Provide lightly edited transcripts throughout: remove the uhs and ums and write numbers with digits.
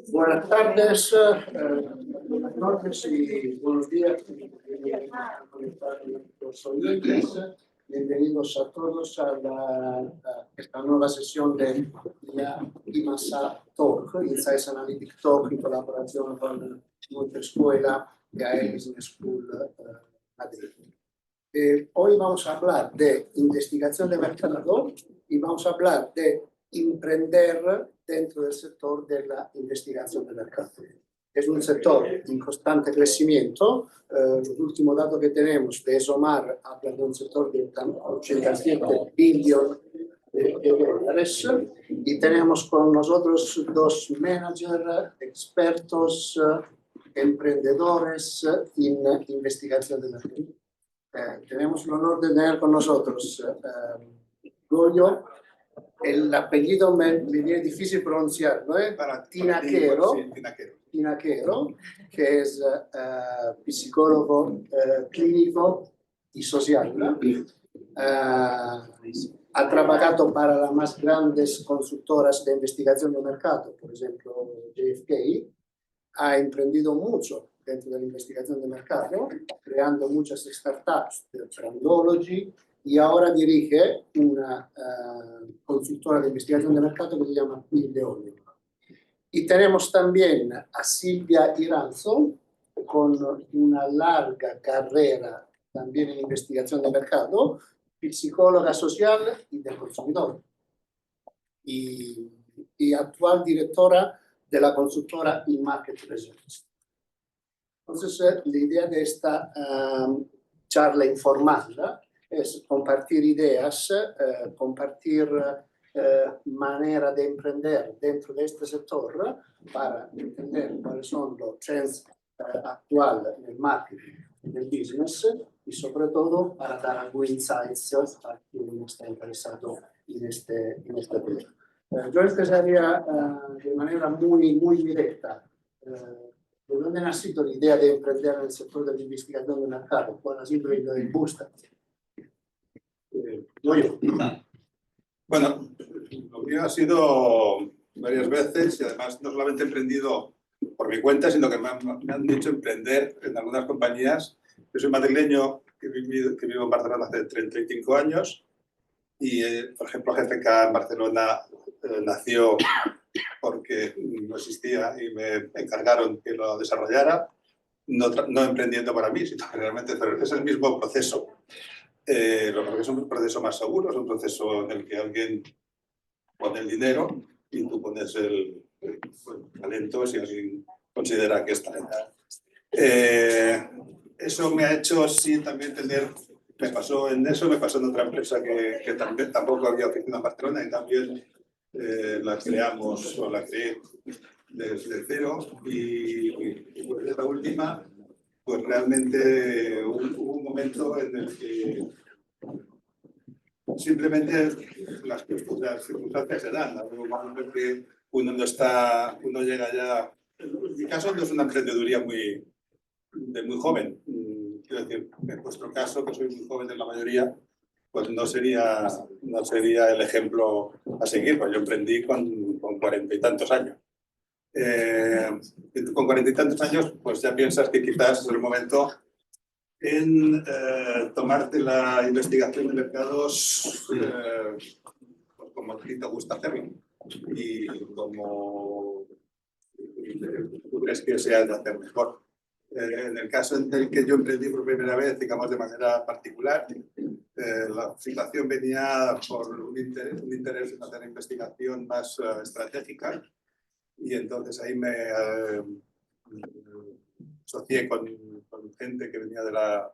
Buenas tardes, buenas noches y buenos días. Los oyentes, bienvenidos a todos a esta nueva sesión de la IMASA Talk, Insights Analytic Talk, en colaboración con nuestra escuela, GAE Business School Madrid. Hoy vamos a hablar de investigación de mercado y vamos a hablar de emprender dentro del sector de la investigación de mercado. Es un sector en constante crecimiento. El último dato que tenemos de ESOMAR habla de un sector de 87 billones de dólares y tenemos con nosotros dos managers, expertos, emprendedores en investigación de mercado. Tenemos el honor de tener con nosotros Goyo. El apellido me viene difícil pronunciar, ¿no? Tinaquero, sí, Tinaquero, que es psicólogo clínico y social, ¿no? Ha trabajado para las más grandes consultoras de investigación de mercado, por ejemplo, JFK. Ha emprendido mucho dentro de la investigación de mercado, creando muchas startups de Brandology, y ahora dirige una consultora de investigación de mercado que se llama Ideolio. Y tenemos también a Silvia Iranzo, con una larga carrera también en investigación de mercado, psicóloga social y del consumidor, y actual directora de la consultora InMarket Research. Entonces, la idea de esta charla informal es compartir ideas, compartir manera de emprender dentro de este sector para entender cuáles son los trends actuales en el marketing, en el business, y sobre todo para dar algunos insights a quien está interesado en este tema. Yo empezaría de manera muy directa. ¿De dónde ha nacido la idea de emprender en el sector de la investigación de mercado? ¿Cuál ha sido el impulso? Bueno, lo mío ha sido varias veces y además no solamente he emprendido por mi cuenta, sino que me han dicho emprender en algunas compañías. Yo soy madrileño que vivo en Barcelona hace 35 años y, por ejemplo, GFK en Barcelona nació porque no existía y me encargaron que lo desarrollara, no emprendiendo para mí, sino que realmente es el mismo proceso. Lo que es un proceso más seguro, es un proceso en el que alguien pone el dinero y tú pones el talento si alguien considera que es talento. Eso me ha hecho sí también tener, me pasó en otra empresa que también, tampoco había oficina en Barcelona y también la creamos o la creé desde cero y pues esta última pues realmente hubo un momento en el que simplemente las circunstancias se dan. Hubo un momento en que uno llega ya. En mi caso no es una emprendeduría muy joven. Quiero decir, en vuestro caso, que sois muy jóvenes la mayoría, pues no sería el ejemplo a seguir. Pues yo emprendí con 40 y tantos años. Con 40 y tantos años, pues ya piensas que quizás es el momento en tomarte la investigación de mercados como a ti te gusta hacerlo y como tú crees que se ha de hacer mejor. En el caso en el que yo emprendí por primera vez, digamos de manera particular, la situación venía por un interés en hacer investigación más estratégica y entonces ahí me asocié con gente que venía de la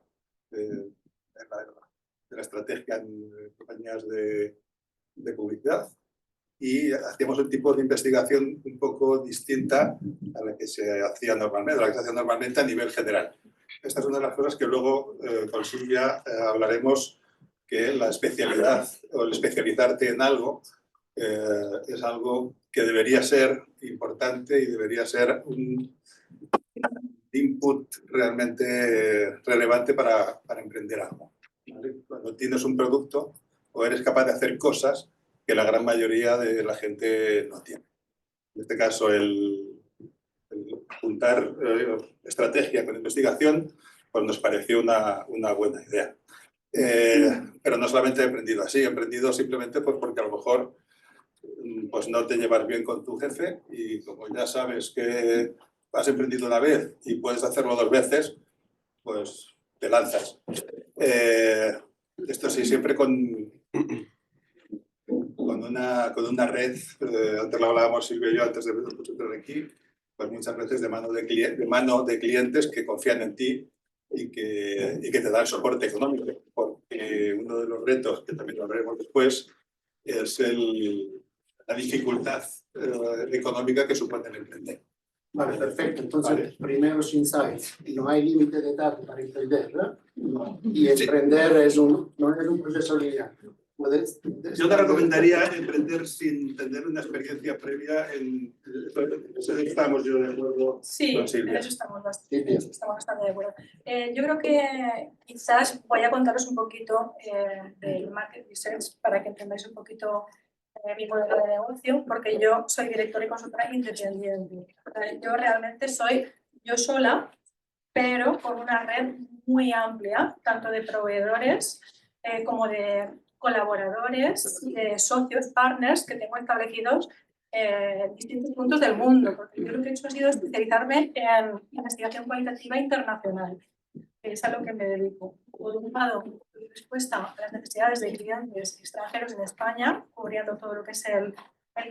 estrategia en compañías de publicidad y hacíamos un tipo de investigación un poco distinta a la que se hacía normalmente, a nivel general. Esta es una de las cosas que luego con Silvia hablaremos, que la especialidad o el especializarte en algo es algo que debería ser importante y debería ser un input realmente relevante para emprender algo, ¿vale? Cuando tienes un producto o eres capaz de hacer cosas que la gran mayoría de la gente no tiene. En este caso, el juntar estrategia con investigación, pues nos pareció una buena idea. Pero no solamente he emprendido así, he emprendido simplemente pues porque a lo mejor pues no te llevas bien con tu jefe y como ya sabes que has emprendido una vez y puedes hacerlo 2 veces, pues te lanzas. Esto sí, siempre con una red, antes lo hablábamos Silvia y yo antes de entrar aquí, pues muchas veces de mano de clientes que confían en ti y que te dan soporte económico, porque uno de los retos, que también lo veremos después, es la dificultad económica que supone el emprender. Vale, perfecto. Entonces, Vale. primeros insights. No hay límite de edad para emprender, ¿no? Y Sí. emprender no es un proceso lineal. Yo te recomendaría emprender sin tener una experiencia previa en... Eso estamos yo de acuerdo Sí, con en Silvia. eso estamos Silvia. bastante de acuerdo. Yo creo que quizás voy a contaros un poquito del market research para que entendáis un poquito mi modelo de negocio, porque yo soy directora y consultora independiente. Yo realmente soy yo sola, pero con una red muy amplia, tanto de proveedores como de colaboradores, de socios, partners que tengo establecidos en distintos puntos del mundo, porque yo lo que he hecho ha sido especializarme en investigación cualitativa internacional, que es a lo que me dedico. Por un lado, doy respuesta a las necesidades de clientes extranjeros en España, cubriendo todo lo que es el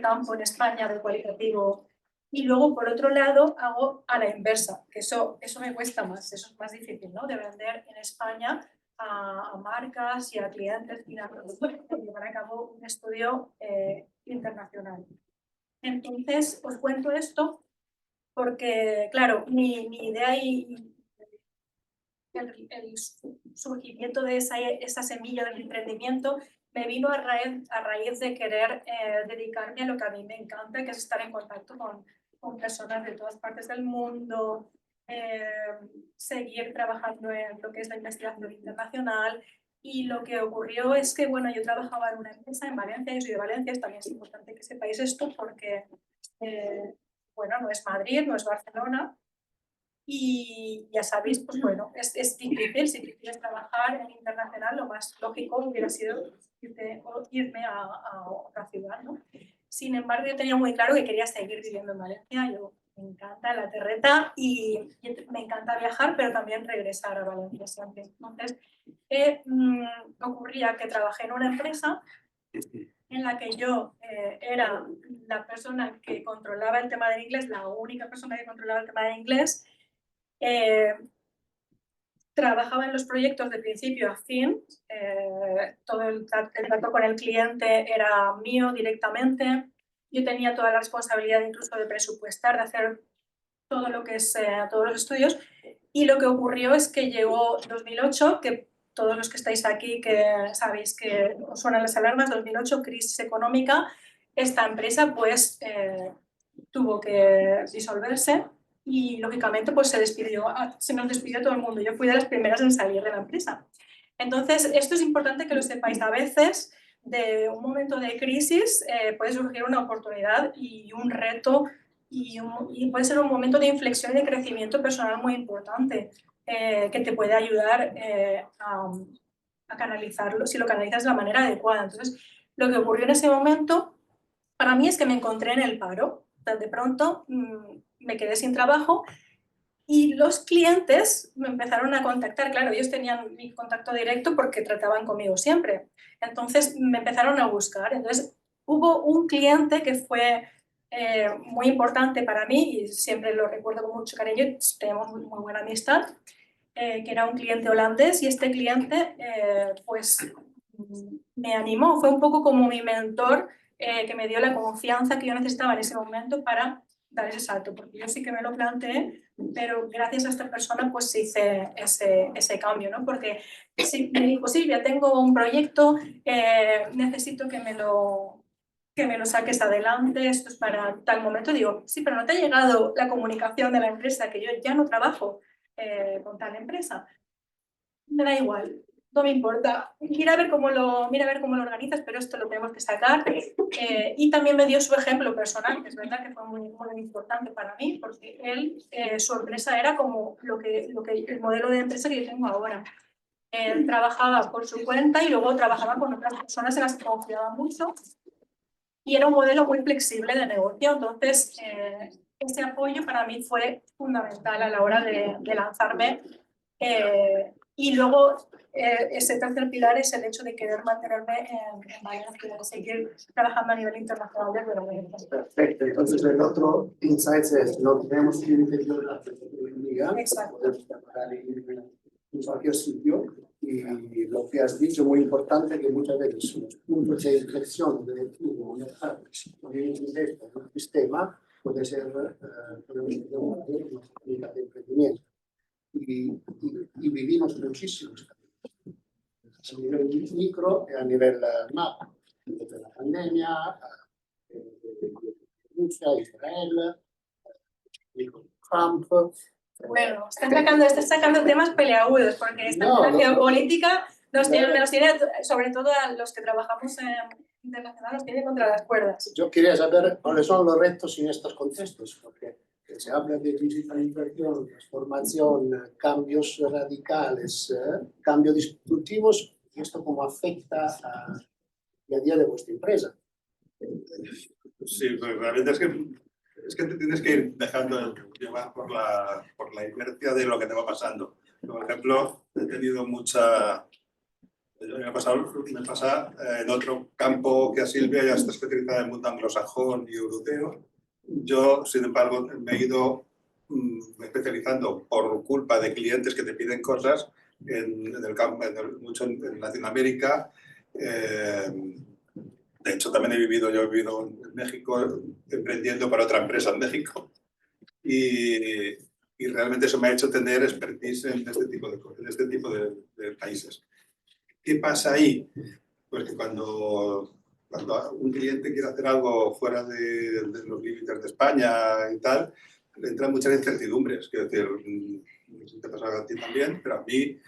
campo en España del cualitativo. Y luego, por otro lado, hago a la inversa, que eso me cuesta más, eso es más difícil, ¿no? De vender en España a marcas y a clientes finales, llevar a cabo un estudio internacional. Entonces, os cuento esto porque, claro, mi idea y el surgimiento de esa semilla del emprendimiento me vino a raíz de querer dedicarme a lo que a mí me encanta, que es estar en contacto con personas de todas partes del mundo, seguir trabajando en lo que es la investigación internacional. Y lo que ocurrió es que, bueno, yo trabajaba en una empresa en Valencia, yo soy de Valencia, también es importante que sepáis esto porque, bueno, no es Madrid, no es Barcelona, y ya sabéis, pues bueno, es difícil, si quieres trabajar en internacional, lo más lógico hubiera sido irme a otra ciudad, ¿no? Sin embargo, yo tenía muy claro que quería seguir viviendo en Valencia, yo me encanta la terreta y me encanta viajar, pero también regresar a Valencia siempre. Entonces, ocurría que trabajé en una empresa en la que yo era la persona que controlaba el tema del inglés, la única persona que controlaba el tema del inglés. Trabajaba en los proyectos de principio a fin, todo el trato con el cliente era mío directamente, yo tenía toda la responsabilidad incluso de presupuestar, de hacer todo lo que es todos los estudios, y lo que ocurrió es que llegó 2008, que todos los que estáis aquí que sabéis que os suenan las alarmas, 2008, crisis económica, esta empresa pues tuvo que disolverse. Y lógicamente pues se nos despidió todo el mundo. Yo fui de las primeras en salir de la empresa. Entonces, esto es importante que lo sepáis. A veces, de un momento de crisis, puede surgir una oportunidad y un reto y puede ser un momento de inflexión y de crecimiento personal muy importante que te puede ayudar a canalizarlo, si lo canalizas de la manera adecuada. Entonces, lo que ocurrió en ese momento para mí es que me encontré en el paro. De pronto me quedé sin trabajo y los clientes me empezaron a contactar. Claro, ellos tenían mi contacto directo porque trataban conmigo siempre. Entonces me empezaron a buscar. Entonces hubo un cliente que fue muy importante para mí y siempre lo recuerdo con mucho cariño, tenemos muy buena amistad, que era un cliente holandés y este cliente pues me animó, fue un poco como mi mentor que me dio la confianza que yo necesitaba en ese momento para dar ese salto, porque yo sí que me lo planteé, pero gracias a esta persona pues hice ese cambio, ¿no? Porque si me dijo, Silvia, tengo un proyecto, necesito que me lo saques adelante, esto es para tal momento. Digo, sí, pero no te ha llegado la comunicación de la empresa, que yo ya no trabajo con tal empresa. Me da igual, no me importa. Mira a ver cómo lo organizas, pero esto lo tenemos que sacar. Y también me dio su ejemplo personal, que es verdad que fue muy, muy importante para mí, porque él, su empresa era como el modelo de empresa que yo tengo ahora. Él trabajaba por su cuenta y luego trabajaba con otras personas en las que confiaba mucho. Y era un modelo muy flexible de negocio. Entonces, ese apoyo para mí fue fundamental a la hora de lanzarme. Y luego, ese tercer pilar es el hecho de querer mantenerme en Valencia, de seguir trabajando a nivel internacional desde Valencia. Perfecto, entonces el otro insight es, no tenemos que ir interior a la Exacto. podemos trabajar en cualquier sitio. Y lo que has dicho, muy importante, que muchas veces los puntos de inflexión de un sistema puede ser una técnica de emprendimiento. Y vivimos muchísimos a nivel micro y a nivel macro, desde la pandemia, Rusia, Israel, Trump. Bueno, estás sacando temas peleagudos, porque esta geopolítica me los tiene, sobre todo a los que trabajamos internacional, nos tiene contra las cuerdas. Yo quería saber cuáles son los retos en estos contextos, porque se habla de digitalización, transformación, cambios radicales, cambios disruptivos, y esto cómo afecta a día de vuestra empresa. Sí, pues realmente es que te tienes que ir dejando llevar por la inercia de lo que te va pasando. Por ejemplo, he tenido mucha... Me pasa en otro campo que a Silvia ya está especializada en el mundo anglosajón y europeo. Yo, sin embargo, me he ido especializando por culpa de clientes que te piden cosas en el campo, mucho en Latinoamérica. De hecho, también he vivido en México emprendiendo para otra empresa en México. Y realmente eso me ha hecho tener expertise en este tipo de países. ¿Qué pasa ahí? Pues que cuando un cliente quiere hacer algo fuera de los límites de España y tal, le entran muchas incertidumbres. Quiero decir, no sé si te pasa a ti también, pero a mí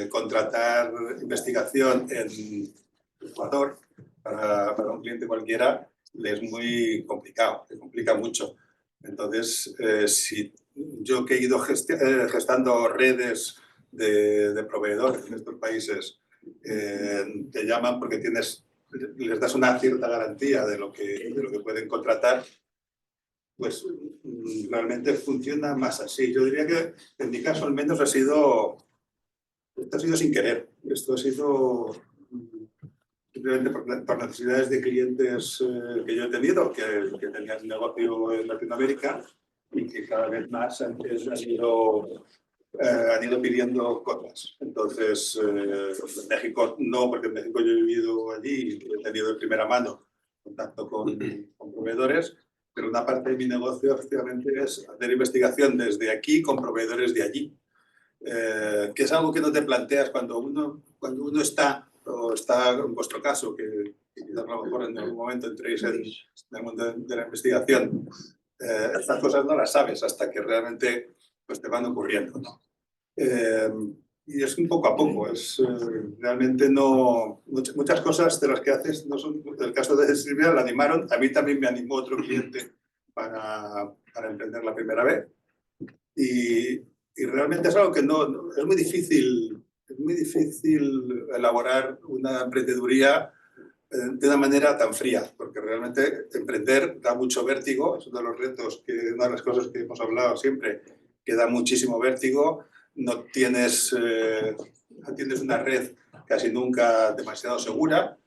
contratar investigación en Ecuador para un cliente cualquiera le es muy complicado, le complica mucho. Entonces, si yo que he ido gestando redes de proveedores en estos países, te llaman porque les das una cierta garantía de lo que pueden contratar, pues realmente funciona más así. Yo diría que en mi caso al menos esto ha sido sin querer. Esto ha sido simplemente por necesidades de clientes que yo he tenido, que tenían negocio en Latinoamérica y que cada vez más han ido pidiendo cosas. Entonces, en México no, porque en México yo he vivido allí y he tenido de primera mano contacto con proveedores, pero una parte de mi negocio efectivamente es hacer investigación desde aquí con proveedores de allí, que es algo que no te planteas cuando uno está, o está en vuestro caso, que quizás a lo mejor en algún momento entréis en el mundo de la investigación. Estas cosas no las sabes hasta que realmente pues, te van ocurriendo, ¿no? Y es un poco a poco, realmente no... Muchas cosas de las que haces, no son, el caso de Silvia, la animaron, a mí también me animó otro cliente para emprender la primera vez. Y realmente es algo que es muy difícil elaborar una emprendeduría de una manera tan fría, porque realmente emprender da mucho vértigo, es uno de los retos, una de las cosas que hemos hablado siempre, que da muchísimo vértigo, no tienes una red casi nunca demasiado segura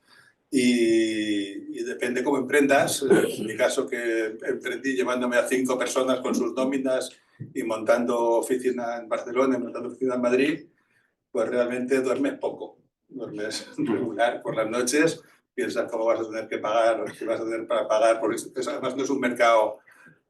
y depende cómo emprendas. En mi caso que emprendí llevándome a 5 personas con sus nóminas y montando oficina en Barcelona y montando oficina en Madrid, pues realmente duermes poco, duermes regular por las noches, piensas cómo vas a tener que pagar, qué vas a tener para pagar, porque además no es un mercado,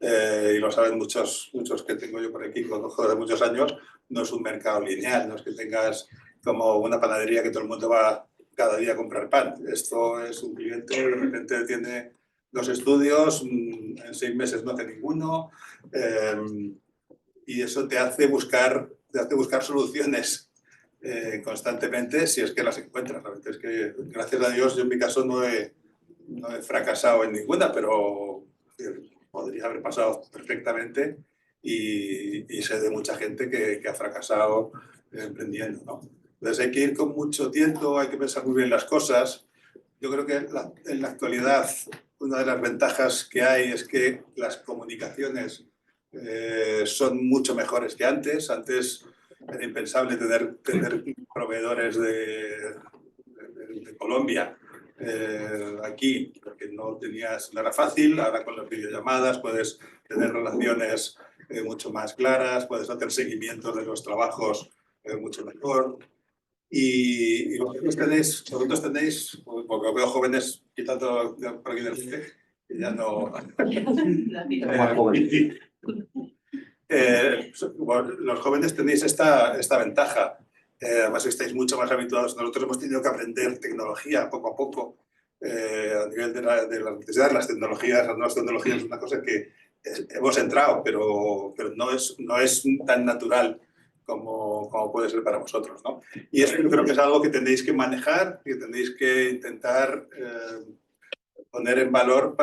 y lo saben muchos que tengo yo por aquí, conozco de muchos años, no es un mercado lineal, no es que tengas como una panadería que todo el mundo va cada día a comprar pan. Esto es un cliente, de repente tiene 2 estudios, en 6 meses no hace ninguno, y eso te hace buscar soluciones constantemente si es que las encuentras. La verdad es que, gracias a Dios, yo en mi caso no he fracasado en ninguna, pero podría haber pasado perfectamente y sé de mucha gente que ha fracasado emprendiendo, ¿no? Entonces hay que ir con mucho tiempo, hay que pensar muy bien las cosas. Yo creo que en la actualidad una de las ventajas que hay es que las comunicaciones son mucho mejores que antes. Antes era impensable tener proveedores de Colombia aquí, porque no era fácil. Ahora con las videollamadas puedes tener relaciones mucho más claras, puedes hacer seguimiento de los trabajos mucho mejor. Y vosotros tenéis, porque veo jóvenes quitando por aquí del cine, que ya no... Los jóvenes tenéis esta ventaja. Además estáis mucho más habituados. Nosotros hemos tenido que aprender tecnología poco a poco. A nivel de la necesidad de las nuevas tecnologías es una cosa que hemos entrado, pero no es tan natural como puede ser para vosotros, ¿no? Y eso yo creo que es algo que tenéis que manejar, que tenéis que intentar poner en valor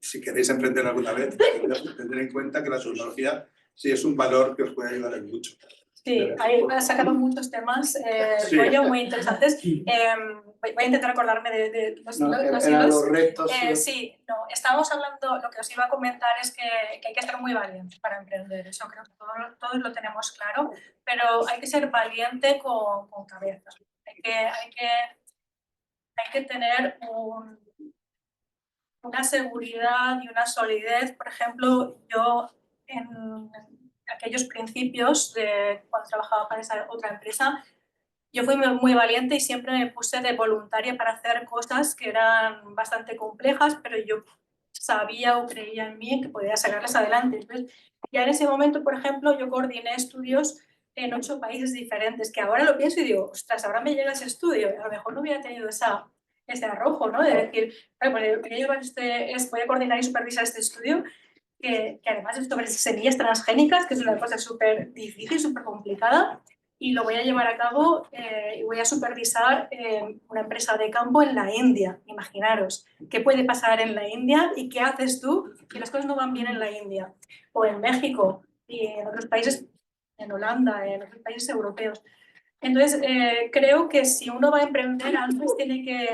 si queréis emprender alguna vez, tener en cuenta que la tecnología sí es un valor que os puede ayudar en mucho. Sí, ahí has sacado muchos temas, Sí. muy interesantes. Voy a intentar acordarme de los eran hilos. los retos. Sí, no, estábamos hablando, lo que os iba a comentar es que hay que ser muy valiente para emprender. Eso creo que todos lo tenemos claro, pero hay que ser valiente con cabeza. Hay que tener una seguridad y una solidez. Por ejemplo, yo en aquellos principios de cuando trabajaba para esa otra empresa, yo fui muy valiente y siempre me puse de voluntaria para hacer cosas que eran bastante complejas, pero yo sabía o creía en mí que podía sacarlas adelante. Entonces, ya en ese momento, por ejemplo, yo coordiné estudios en 8 países diferentes, que ahora lo pienso y digo, ostras, ahora me llega ese estudio, a lo mejor no hubiera tenido ese arrojo, ¿no? De decir, bueno, voy a coordinar y supervisar este estudio, que además es sobre semillas transgénicas, que es una cosa súper difícil, súper complicada, y lo voy a llevar a cabo y voy a supervisar una empresa de campo en la India. Imaginaros, ¿qué puede pasar en la India y qué haces tú si las cosas no van bien en la India? O en México y en otros países, en Holanda, en otros países europeos. Entonces, creo que si uno va a emprender, antes tiene que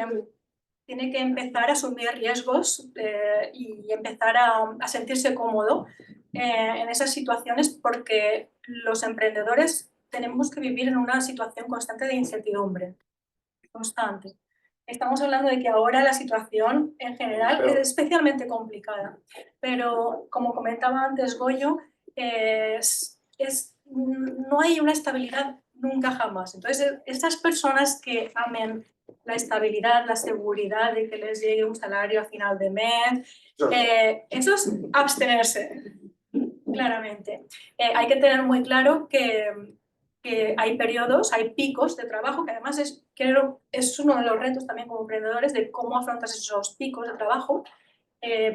empezar a asumir riesgos y empezar a sentirse cómodo en esas situaciones, porque los emprendedores tenemos que vivir en una situación constante de incertidumbre, constante. Estamos hablando de que ahora la situación en general es especialmente complicada, pero como comentaba antes Goyo, no hay una estabilidad nunca jamás. Entonces, estas personas que amen la estabilidad, la seguridad de que les llegue un salario a final de mes, eso es abstenerse, claramente. Hay que tener muy claro que hay periodos, hay picos de trabajo, que además es uno de los retos también como emprendedores de cómo afrontas esos picos de trabajo,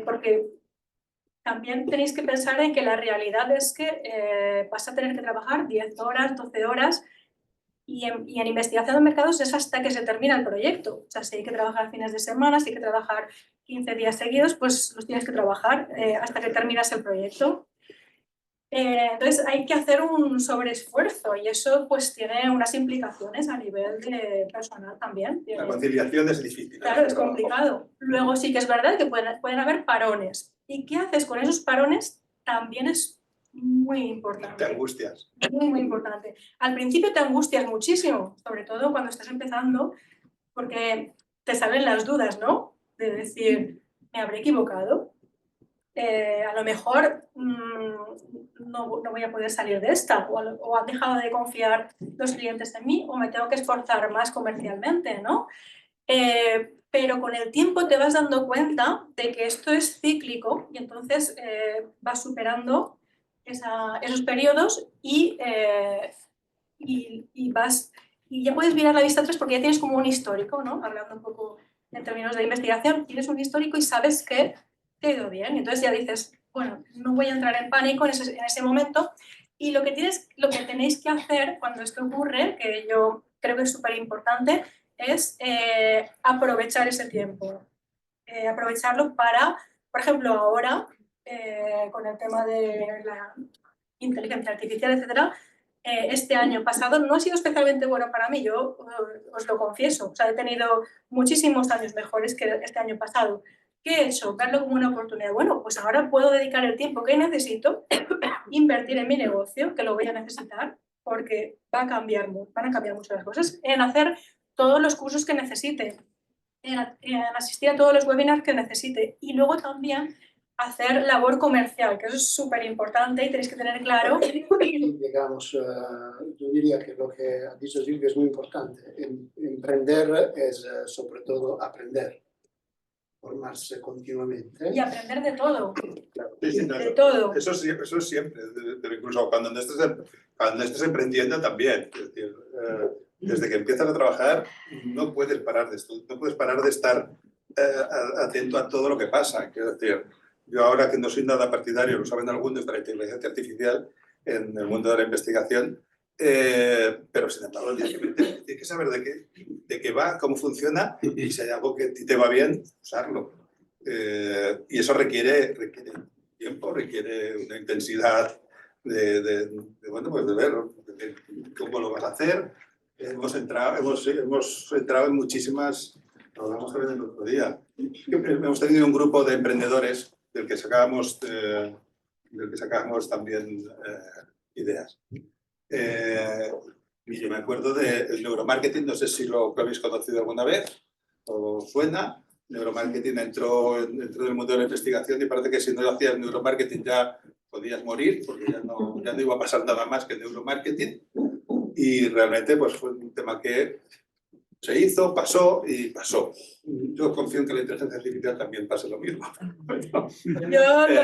porque también tenéis que pensar en que la realidad es que vas a tener que trabajar 10 horas, 12 horas, y en investigación de mercados es hasta que se termina el proyecto. O sea, si hay que trabajar fines de semana, si hay que trabajar 15 días seguidos, pues los tienes que trabajar hasta que terminas el proyecto. Entonces hay que hacer un sobreesfuerzo y eso pues tiene unas implicaciones a nivel de personal también. La conciliación es difícil. Claro, es complicado. Luego sí que es verdad que pueden haber parones. ¿Y qué haces con esos parones? También es muy importante. Te angustias. Muy, muy importante. Al principio te angustias muchísimo, sobre todo cuando estás empezando, porque te salen las dudas, ¿no? De decir, ¿me habré equivocado? A lo mejor no voy a poder salir de esta, o han dejado de confiar los clientes en mí, o me tengo que esforzar más comercialmente, ¿no? Pero con el tiempo te vas dando cuenta de que esto es cíclico y entonces vas superando esos periodos y ya puedes mirar la vista atrás porque ya tienes como un histórico, ¿no? Hablando un poco en términos de investigación, tienes un histórico y sabes que te ha ido bien. Entonces ya dices, bueno, no voy a entrar en pánico en ese momento Y lo que tenéis que hacer cuando esto ocurre, que yo creo que es súper importante, es aprovechar ese tiempo. Aprovecharlo para, por ejemplo, ahora, con el tema de la inteligencia artificial, etcétera, este año pasado no ha sido especialmente bueno para mí, yo os lo confieso. O sea, he tenido muchísimos años mejores que este año pasado. ¿Qué he hecho? Verlo como una oportunidad. Bueno, pues ahora puedo dedicar el tiempo que necesito, invertir en mi negocio, que lo voy a necesitar, porque van a cambiar mucho las cosas, en hacer todos los cursos que necesite, en asistir a todos los webinars que necesite, y luego también hacer labor comercial, que eso es súper importante y tenéis que tener claro. Digamos, yo diría que lo que ha dicho Silvia es muy importante. Emprender es sobre todo aprender, formarse continuamente. Y aprender de todo. Claro. Sí, sí, no, De todo. Eso es siempre, incluso cuando estés emprendiendo también. Es decir, desde que empiezas a trabajar no puedes parar de esto, no puedes parar de estar atento a todo lo que pasa. Quiero decir, yo ahora que no soy nada partidario, lo saben algunos, de la inteligencia artificial en el mundo de la investigación, pero sin embargo tienes que saber de qué va, cómo funciona y si hay algo que a ti te va bien, usarlo. Y eso requiere tiempo, requiere una intensidad bueno, pues de ver cómo lo vas a hacer. Hemos entrado en muchísimas, lo hablamos también el otro día. Hemos tenido un grupo de emprendedores del que sacábamos también ideas. Y yo me acuerdo del neuromarketing, no sé si lo habéis conocido alguna vez o suena. Neuromarketing entró dentro del mundo de la investigación y parece que si no hacías neuromarketing ya podías morir porque ya no iba a pasar nada más que neuromarketing. Y realmente pues fue un tema que se hizo, pasó y pasó. Yo confío en que la inteligencia artificial también pase lo mismo. Yo lo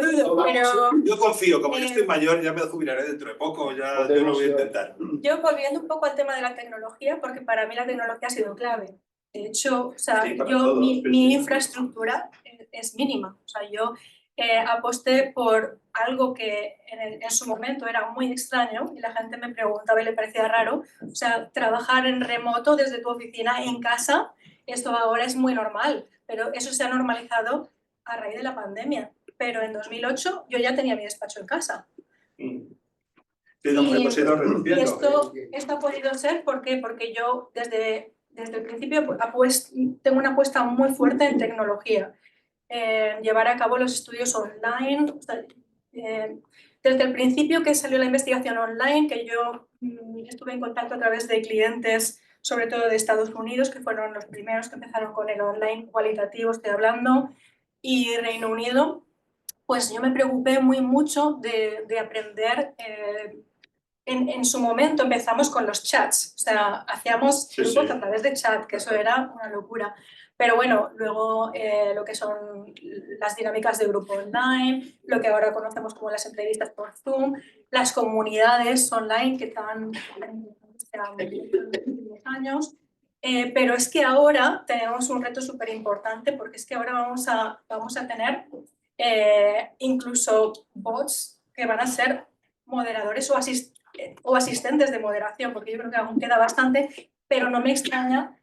dudo, pero... Yo confío, como yo estoy mayor, ya me jubilaré dentro de poco, ya yo lo voy a intentar. Yo volviendo un poco al tema de la tecnología, porque para mí la tecnología ha sido clave. De hecho, o sea, Sí, mi infraestructura es mínima. O sea, yo aposté por algo que en su momento era muy extraño y la gente me preguntaba y le parecía raro. O sea, trabajar en remoto desde tu oficina en casa, esto ahora es muy normal, pero eso se ha normalizado a raíz de la pandemia. Pero en 2008 yo ya tenía mi despacho en casa. Sí, no, hemos ido reduciendo. Y esto ha podido ser, ¿por qué? Porque yo desde el principio tengo una apuesta muy fuerte en tecnología, en llevar a cabo los estudios online. O sea, desde el principio que salió la investigación online, que yo estuve en contacto a través de clientes, sobre todo de Estados Unidos, que fueron los primeros que empezaron con el online cualitativo, estoy hablando, y Reino Unido, pues yo me preocupé muy mucho de aprender. En su momento empezamos con los chats, o sea, hacíamos grupos a través de chat, que eso era una locura. Pero bueno, luego lo que son las dinámicas de grupo online, lo que ahora conocemos como las entrevistas por Zoom, las comunidades online que están en los últimos años. Pero es que ahora tenemos un reto súper importante porque es que ahora vamos a tener incluso bots que van a ser moderadores o asistentes de moderación, porque yo creo que aún queda bastante, pero no me extraña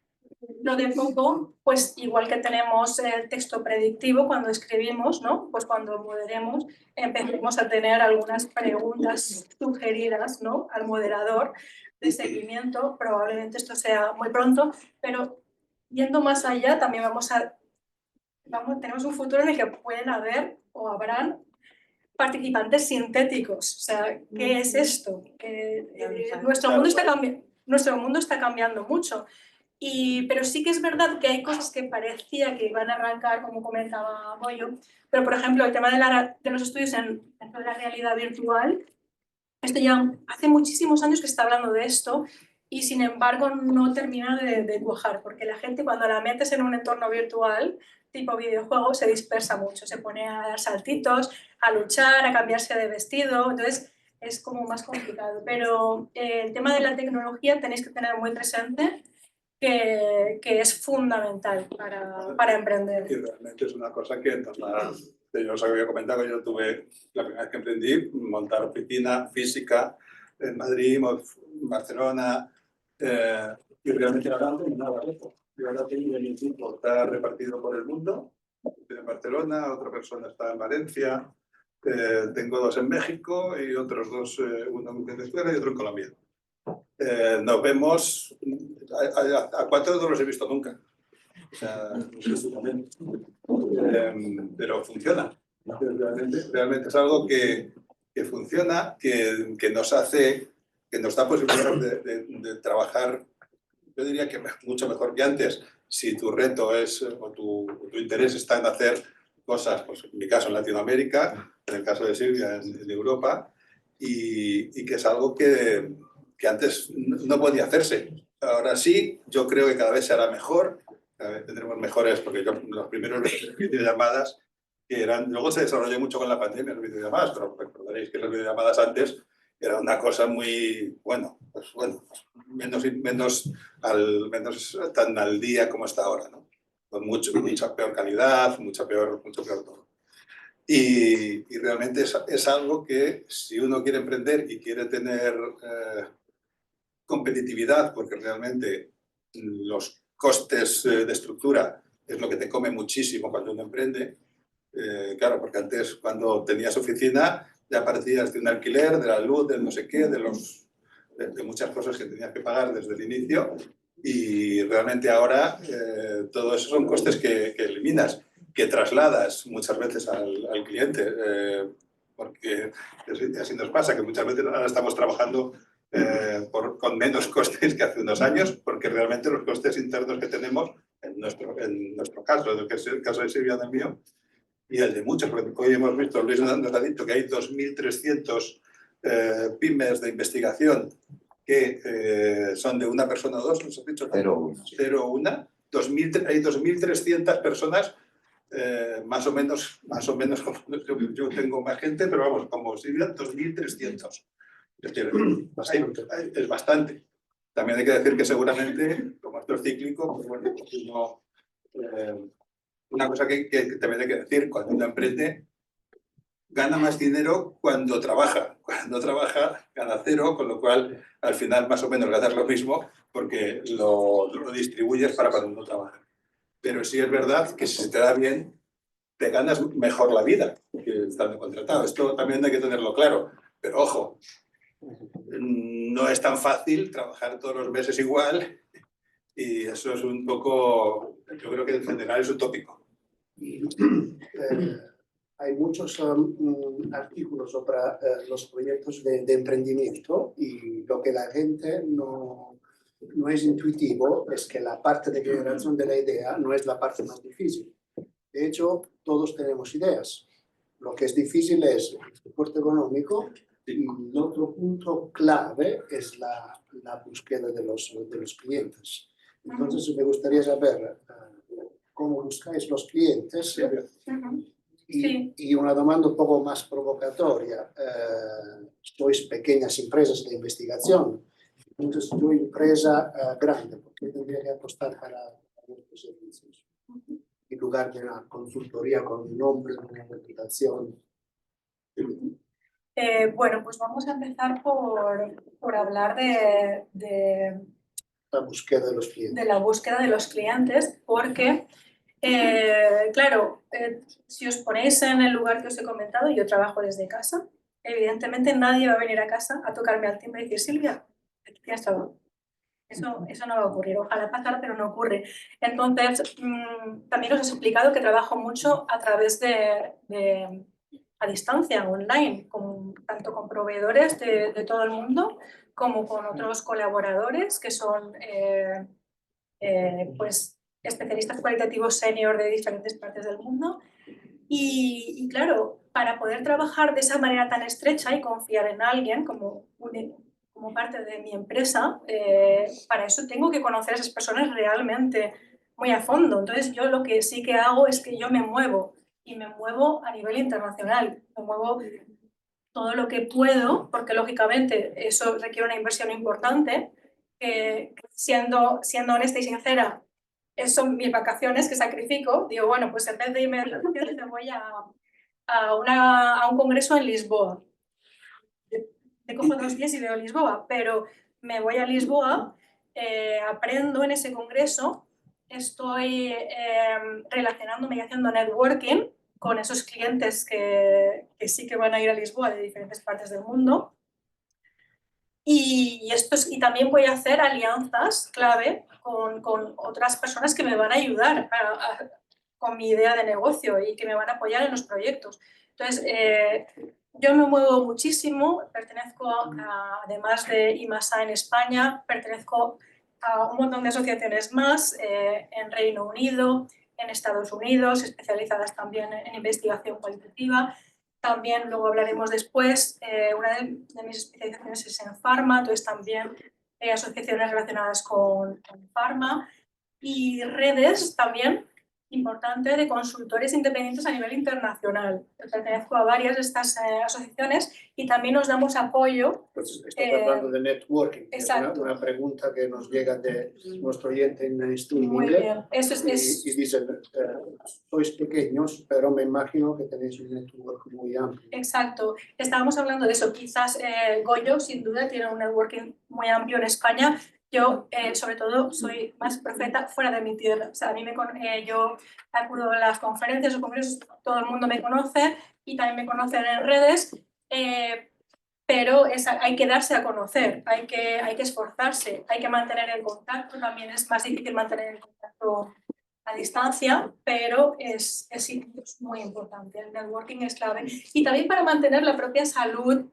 lo de poco, pues igual que tenemos el texto predictivo cuando escribimos, ¿no? Pues cuando moderemos empecemos a tener algunas preguntas sugeridas, ¿no? Al moderador de seguimiento, probablemente esto sea muy pronto, pero yendo más allá también tenemos un futuro en el que pueden haber o habrán participantes sintéticos. O sea, ¿qué es esto? Nuestro mundo está cambiando mucho. Pero sí que es verdad que hay cosas que parecía que iban a arrancar, como comentaba Moyo, pero por ejemplo el tema de los estudios dentro de la realidad virtual, esto ya hace muchísimos años que está hablando de esto y sin embargo no termina de cuajar, porque la gente cuando la metes en un entorno virtual tipo videojuego se dispersa mucho, se pone a dar saltitos, a luchar, a cambiarse de vestido, entonces es como más complicado. Pero el tema de la tecnología tenéis que tener muy presente que es fundamental para emprender. Y realmente es una cosa que yo os había comentado que yo tuve la primera vez que emprendí, montar oficina física en Madrid, en Barcelona, y realmente ahora no tengo nada de eso. Yo ahora tengo mi equipo, está repartido por el mundo, estoy en Barcelona, otra persona está en Valencia, tengo 2 en México y otros 2, uno en Venezuela y otro en Colombia. Nos vemos, a 4 no los he visto nunca. O sea, no sé si también. Pero funciona. Realmente es algo que funciona, que nos hace, que nos da posibilidad de trabajar, yo diría que mucho mejor que antes, si tu reto es, o tu interés está en hacer cosas, pues en mi caso en Latinoamérica, en el caso de Silvia en Europa, y que es algo que antes no podía hacerse. Ahora sí, yo creo que cada vez se hará mejor, cada vez tendremos mejores, porque los primeros videollamadas que eran, luego se desarrolló mucho con la pandemia las videollamadas, pero recordaréis que las videollamadas antes era una cosa muy, menos tan al día como está ahora, ¿no? Con mucha peor calidad, mucho peor todo. Y realmente es algo que si uno quiere emprender y quiere tener competitividad, porque realmente los costes de estructura es lo que te come muchísimo cuando uno emprende. Claro, porque antes cuando tenías oficina ya partías de un alquiler, de la luz, del no sé qué, de muchas cosas que tenías que pagar desde el inicio, y realmente ahora todo eso son costes que eliminas, que trasladas muchas veces al cliente, porque así nos pasa, que muchas veces ahora estamos trabajando con menos costes que hace unos años, porque realmente los costes internos que tenemos, en nuestro caso, que es el caso de Silvia del mío, y el de muchos, porque hoy hemos visto, Luis nos ha dicho que hay 2.300 pymes de investigación que son de una persona o 2, nos has dicho. 0,1. Hay 2.300 personas, más o menos como, yo tengo más gente, pero vamos, como Silvia, 2.300. Es decir, es bastante. También hay que decir que seguramente, como esto es cíclico, pues bueno, una cosa que también hay que decir, cuando uno emprende, gana más dinero cuando trabaja. Cuando trabaja, gana 0, con lo cual al final más o menos ganas lo mismo porque lo distribuyes para cuando uno trabaja. Pero sí es verdad que si se te da bien, te ganas mejor la vida que estando contratado. Esto también hay que tenerlo claro. Pero ojo, no es tan fácil trabajar todos los meses igual y eso es un poco, yo creo que en general es utópico. Hay muchos artículos sobre los proyectos de emprendimiento y lo que la gente no es intuitivo es que la parte de generación de la idea no es la parte más difícil. De hecho, todos tenemos ideas. Lo que es difícil es el soporte económico y el otro punto clave es la búsqueda de los clientes. Entonces, me gustaría saber cómo buscáis los clientes. Y una demanda un poco más provocatoria. Sois pequeñas empresas de investigación. Entonces, yo empresa grande, porque tendría que apostar para nuestros servicios. En lugar de una consultoría con un nombre, una reputación. Bueno, pues vamos a empezar por hablar de la búsqueda de los clientes. De la búsqueda de los clientes, porque, claro, si os ponéis en el lugar que os he comentado, yo trabajo desde casa, evidentemente nadie va a venir a casa a tocarme al timbre y decir, Silvia, aquí tienes trabajo. Eso no va a ocurrir, ojalá pasara, pero no ocurre. Entonces, también os he explicado que trabajo mucho a través a distancia, online, tanto con proveedores de todo el mundo como con otros colaboradores que son pues, especialistas cualitativos senior de diferentes partes del mundo. Y claro, para poder trabajar de esa manera tan estrecha y confiar en alguien como parte de mi empresa, para eso tengo que conocer a esas personas realmente muy a fondo. Entonces yo lo que sí que hago es que yo me muevo y me muevo a nivel internacional. Me muevo todo lo que puedo, porque lógicamente eso requiere una inversión importante siendo honesta y sincera, son mis vacaciones que sacrifico, digo, bueno, pues en vez de irme de vacaciones me voy a un congreso en Lisboa. Me cojo 2 días y veo Lisboa, pero me voy a Lisboa, aprendo en ese congreso, estoy relacionándome y haciendo networking con esos clientes que sí que van a ir a Lisboa de diferentes partes del mundo. Y también voy a hacer alianzas clave con otras personas que me van a ayudar con mi idea de negocio y que me van a apoyar en los proyectos. Entonces, yo me muevo muchísimo, además de IMASA en España, pertenezco a un montón de asociaciones más en Reino Unido, en Estados Unidos, especializadas también en investigación cualitativa. También, luego hablaremos después, una de mis especializaciones es en farma, entonces también asociaciones relacionadas con farma y redes también importante de consultores independientes a nivel internacional. Pertenezco a varias de estas asociaciones y también nos damos apoyo. Entonces, estás hablando de networking, es una pregunta que nos llega de nuestro oyente en streaming. Muy bien. Eso y dicen, sois pequeños, pero me imagino que tenéis un network muy amplio. Exacto. Estábamos hablando de eso. Quizás Goyo, sin duda, tiene un networking muy amplio en España. Yo, sobre todo, soy más profeta fuera de mi tierra. O sea, yo acudo a las conferencias o congresos, todo el mundo me conoce y también me conocen en redes, pero hay que darse a conocer, hay que esforzarse, hay que mantener el contacto. También es más difícil mantener el contacto a distancia, pero es muy importante. El networking es clave. Y también para mantener la propia salud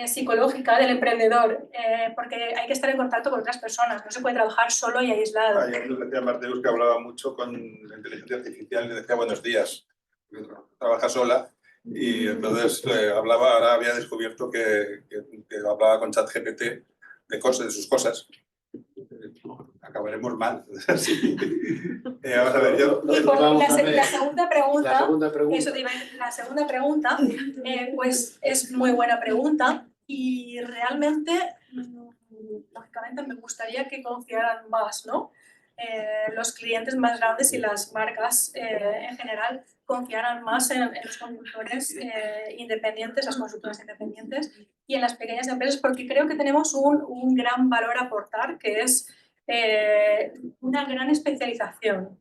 psicológica del emprendedor, porque hay que estar en contacto con otras personas, no se puede trabajar solo y aislado. Ayer nos decía Marteus que hablaba mucho con la inteligencia artificial y le decía buenos días, trabaja sola y entonces hablaba, ahora había descubierto que hablaba con ChatGPT de cosas, de sus cosas. Acabaremos mal. Sí. Vamos a ver, la segunda pregunta, la segunda pregunta. Pues es muy buena pregunta y realmente, lógicamente, me gustaría que confiaran más, ¿no? Los clientes más grandes y las marcas en general confiaran más en los consultores independientes, las consultoras independientes y en las pequeñas empresas, porque creo que tenemos un gran valor a aportar, que es una gran especialización.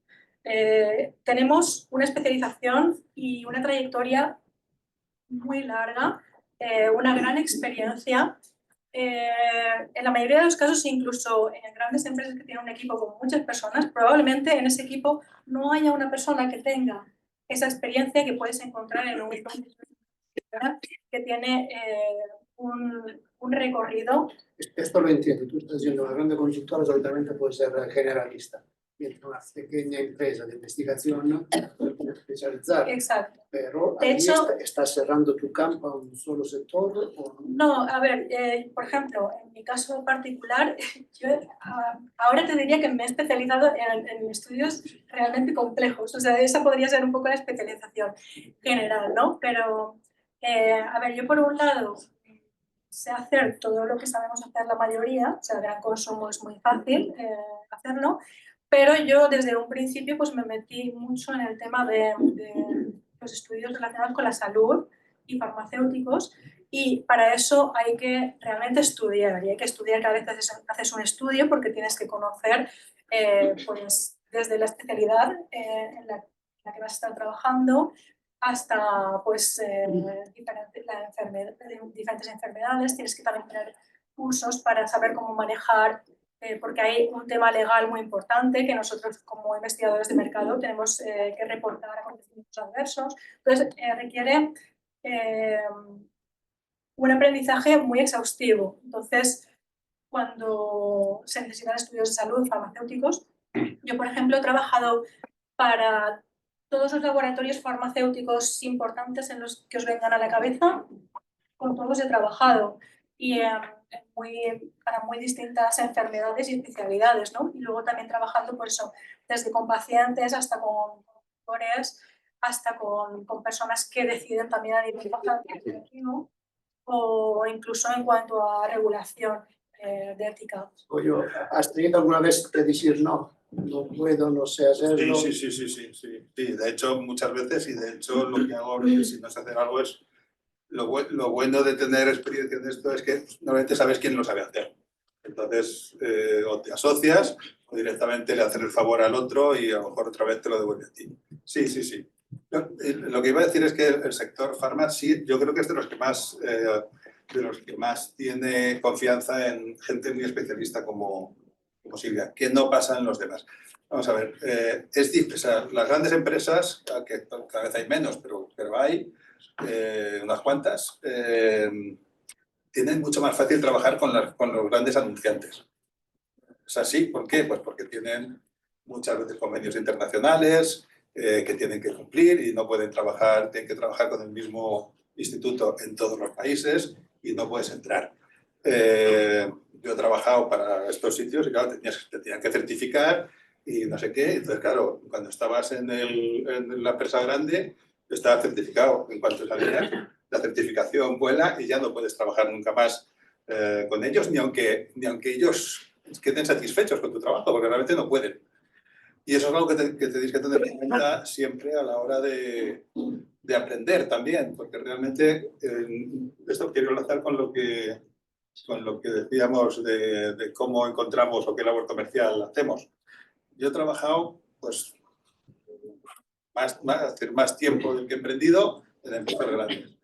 Tenemos una especialización y una trayectoria muy larga, una gran experiencia. En la mayoría de los casos, incluso en grandes empresas que tienen un equipo con muchas personas, probablemente en ese equipo no haya una persona que tenga esa experiencia que puedes encontrar en un equipo que tiene un recorrido. Esto lo entiendo, tú estás diciendo una grande consultora solitamente puede ser generalista, mientras una pequeña empresa de investigación puede especializar. Exacto. Pero de hecho, ¿estás cerrando tu campo a un solo sector? ¿O no, a ver, por ejemplo, en mi caso particular, yo ahora te diría que me he especializado en estudios realmente complejos, o sea, esa podría ser un poco la especialización general, ¿no? Pero, a ver, yo por un lado sé hacer todo lo que sabemos hacer la mayoría, o sea, gran consumo es muy fácil hacerlo, pero yo desde un principio pues me metí mucho en el tema de los estudios relacionados con la salud y farmacéuticos, y para eso hay que realmente estudiar, y hay que estudiar cada vez haces un estudio porque tienes que conocer pues desde la especialidad en la que vas a estar trabajando hasta pues, diferentes enfermedades. Tienes que también tener cursos para saber cómo manejar, porque hay un tema legal muy importante que nosotros como investigadores de mercado tenemos que reportar acontecimientos adversos. Entonces requiere un aprendizaje muy exhaustivo. Entonces, cuando se necesitan estudios de salud farmacéuticos, yo, por ejemplo, he trabajado para todos los laboratorios farmacéuticos importantes en los que os vengan a la cabeza, con todos he trabajado y para muy distintas enfermedades y especialidades, ¿no? Y luego también trabajando por eso, desde con pacientes hasta con doctores, hasta con personas que deciden también a nivel corporativo o incluso en cuanto a regulación. de ética. Oye, ¿has tenido alguna vez que decir no puedo, no sé hacerlo? Sí. De hecho, muchas veces, y de hecho lo que hago a veces si no sé hacer algo es, lo bueno de tener experiencia en esto es que normalmente sabes quién lo sabe hacer. Entonces, o te asocias o directamente le haces el favor al otro y a lo mejor otra vez te lo devuelve a ti. Sí. Lo que iba a decir es que el sector farma, sí, yo creo que es de los que más tiene confianza en gente muy especialista como Silvia, que no pasa en los demás. Vamos a ver, o sea, las grandes empresas, que cada vez hay menos, pero hay unas cuantas, tienen mucho más fácil trabajar con los grandes anunciantes. ¿Es así? ¿Por qué? Pues porque tienen muchas veces convenios internacionales que tienen que cumplir y no pueden trabajar, tienen que trabajar con el mismo instituto en todos los países y no puedes entrar. Yo he trabajado para estos sitios y claro, te tenían que certificar y no sé qué. Entonces, claro, cuando estabas en la empresa grande, estaba certificado. En cuanto salías, la certificación vuela y ya no puedes trabajar nunca más con ellos, ni aunque ellos queden satisfechos con tu trabajo, porque realmente no pueden. Y eso es algo que tenéis que tener en cuenta siempre a la hora de aprender también, porque realmente esto quiero enlazar con lo que decíamos de cómo encontramos o qué labor comercial hacemos. Yo he trabajado pues más tiempo del que he emprendido en empresas grandes.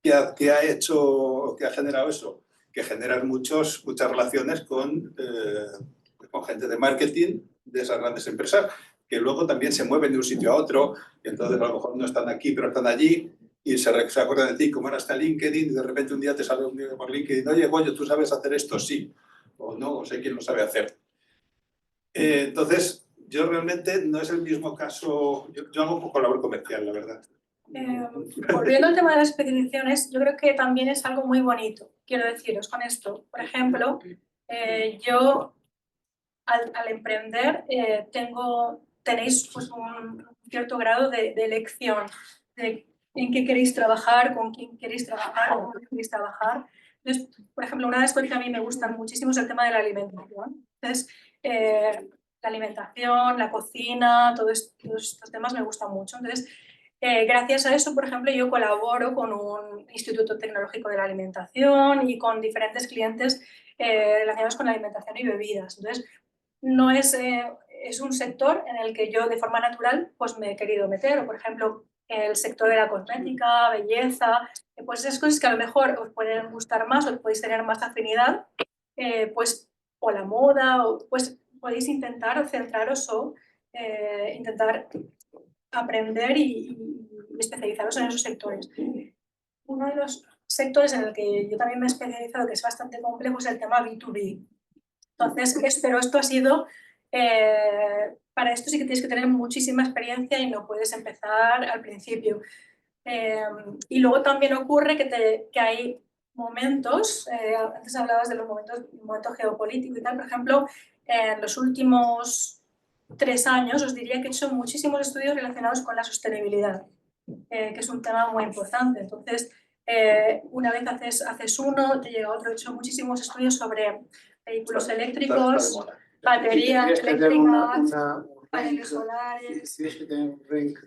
¿Qué ha generado eso? Que generas muchas relaciones con gente de marketing de esas grandes empresas que luego también se mueven de un sitio a otro y entonces a lo mejor no están aquí pero están allí y se acuerdan de ti como ahora está LinkedIn y de repente un día te sale un día por LinkedIn, oye, coño, ¿tú sabes hacer esto? Sí. O no, o sé quién lo sabe hacer. Entonces, yo realmente no es el mismo caso, yo hago un poco labor comercial, la verdad. Volviendo al tema de las especializaciones, yo creo que también es algo muy bonito, quiero deciros con esto. Por ejemplo, yo al emprender tenéis pues, un cierto grado de elección de en qué queréis trabajar, con quién queréis trabajar, cómo queréis trabajar. Entonces, por ejemplo, una de las cosas que a mí me gustan muchísimo es el tema de la alimentación. Entonces, la alimentación, la cocina, todos estos temas me gustan mucho. Entonces, gracias a eso, por ejemplo, yo colaboro con un Instituto Tecnológico de la Alimentación y con diferentes clientes relacionados con la alimentación y bebidas. Entonces, no es un sector en el que yo de forma natural pues me he querido meter, o por ejemplo el sector de la cosmética, belleza, pues esas cosas que a lo mejor os pueden gustar más o podéis tener más afinidad, pues o la moda, o pues podéis intentar centraros o intentar aprender y especializaros en esos sectores. Uno de los sectores en el que yo también me he especializado, que es bastante complejo, es el tema B2B. Entonces, pero esto ha sido, para esto sí que tienes que tener muchísima experiencia y no puedes empezar al principio. Y luego también ocurre que hay momentos, antes hablabas de los momentos geopolíticos y tal, por ejemplo, en los últimos 3 años os diría que he hecho muchísimos estudios relacionados con la sostenibilidad, que es un tema muy importante. Entonces, una vez haces uno, te llega otro. He hecho muchísimos estudios sobre vehículos eléctricos, baterías eléctricas, paneles solares. Tienes que tener un rank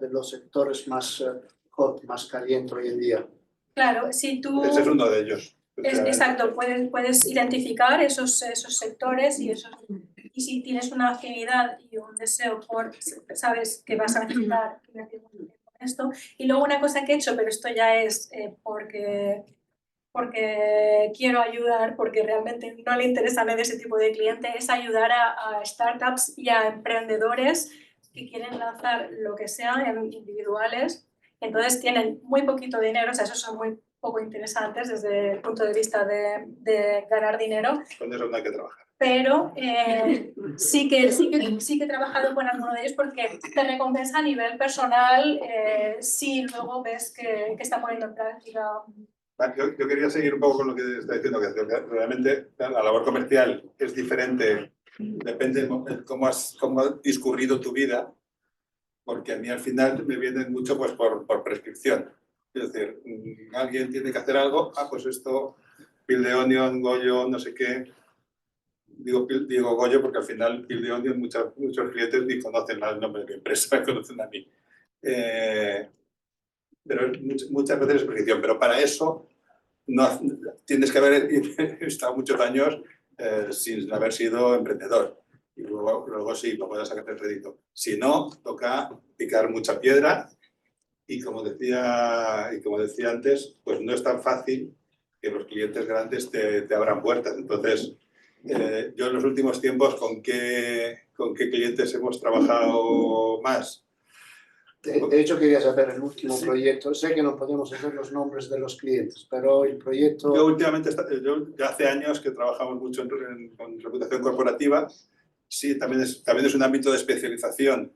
de los sectores más hot, más calientes hoy en día. Claro, si tú... Ese es uno de ellos. Exacto, puedes identificar esos sectores y si tienes una afinidad y un deseo sabes que vas a necesitar esto. Y luego una cosa que he hecho, pero esto ya es porque quiero ayudar, porque realmente no le interesa a nadie ese tipo de cliente, es ayudar a startups y a emprendedores que quieren lanzar lo que sea en individuales. Entonces tienen muy poquito dinero, o sea, esos son muy poco interesantes desde el punto de vista de ganar dinero. Con eso no hay que trabajar. Pero sí que he trabajado con alguno de ellos porque te recompensa a nivel personal si luego ves que está poniendo en práctica. Yo quería seguir un poco con lo que está diciendo, que realmente la labor comercial es diferente, depende de cómo has discurrido tu vida, porque a mí al final me vienen mucho pues, por prescripción. Es decir, alguien tiene que hacer algo, pues esto Peel the Onion, Goyo, no sé qué. Digo Goyo porque al final Peel the Onion muchos clientes ni conocen el nombre de mi empresa, me conocen a mí. Pero muchas veces es prescripción. Pero para eso no, tienes que haber estado muchos años sin haber sido emprendedor. Y luego sí, lo puedes sacar el crédito. Si no, toca picar mucha piedra y como decía antes, pues no es tan fácil que los clientes grandes te abran puertas. Entonces, yo en los últimos tiempos, ¿con qué clientes hemos trabajado más? De hecho, quería saber el último proyecto. Sé que no podemos hacer los nombres de los clientes, pero el proyecto... Yo últimamente, ya hace años que trabajamos mucho con reputación corporativa. Sí, también es un ámbito de especialización,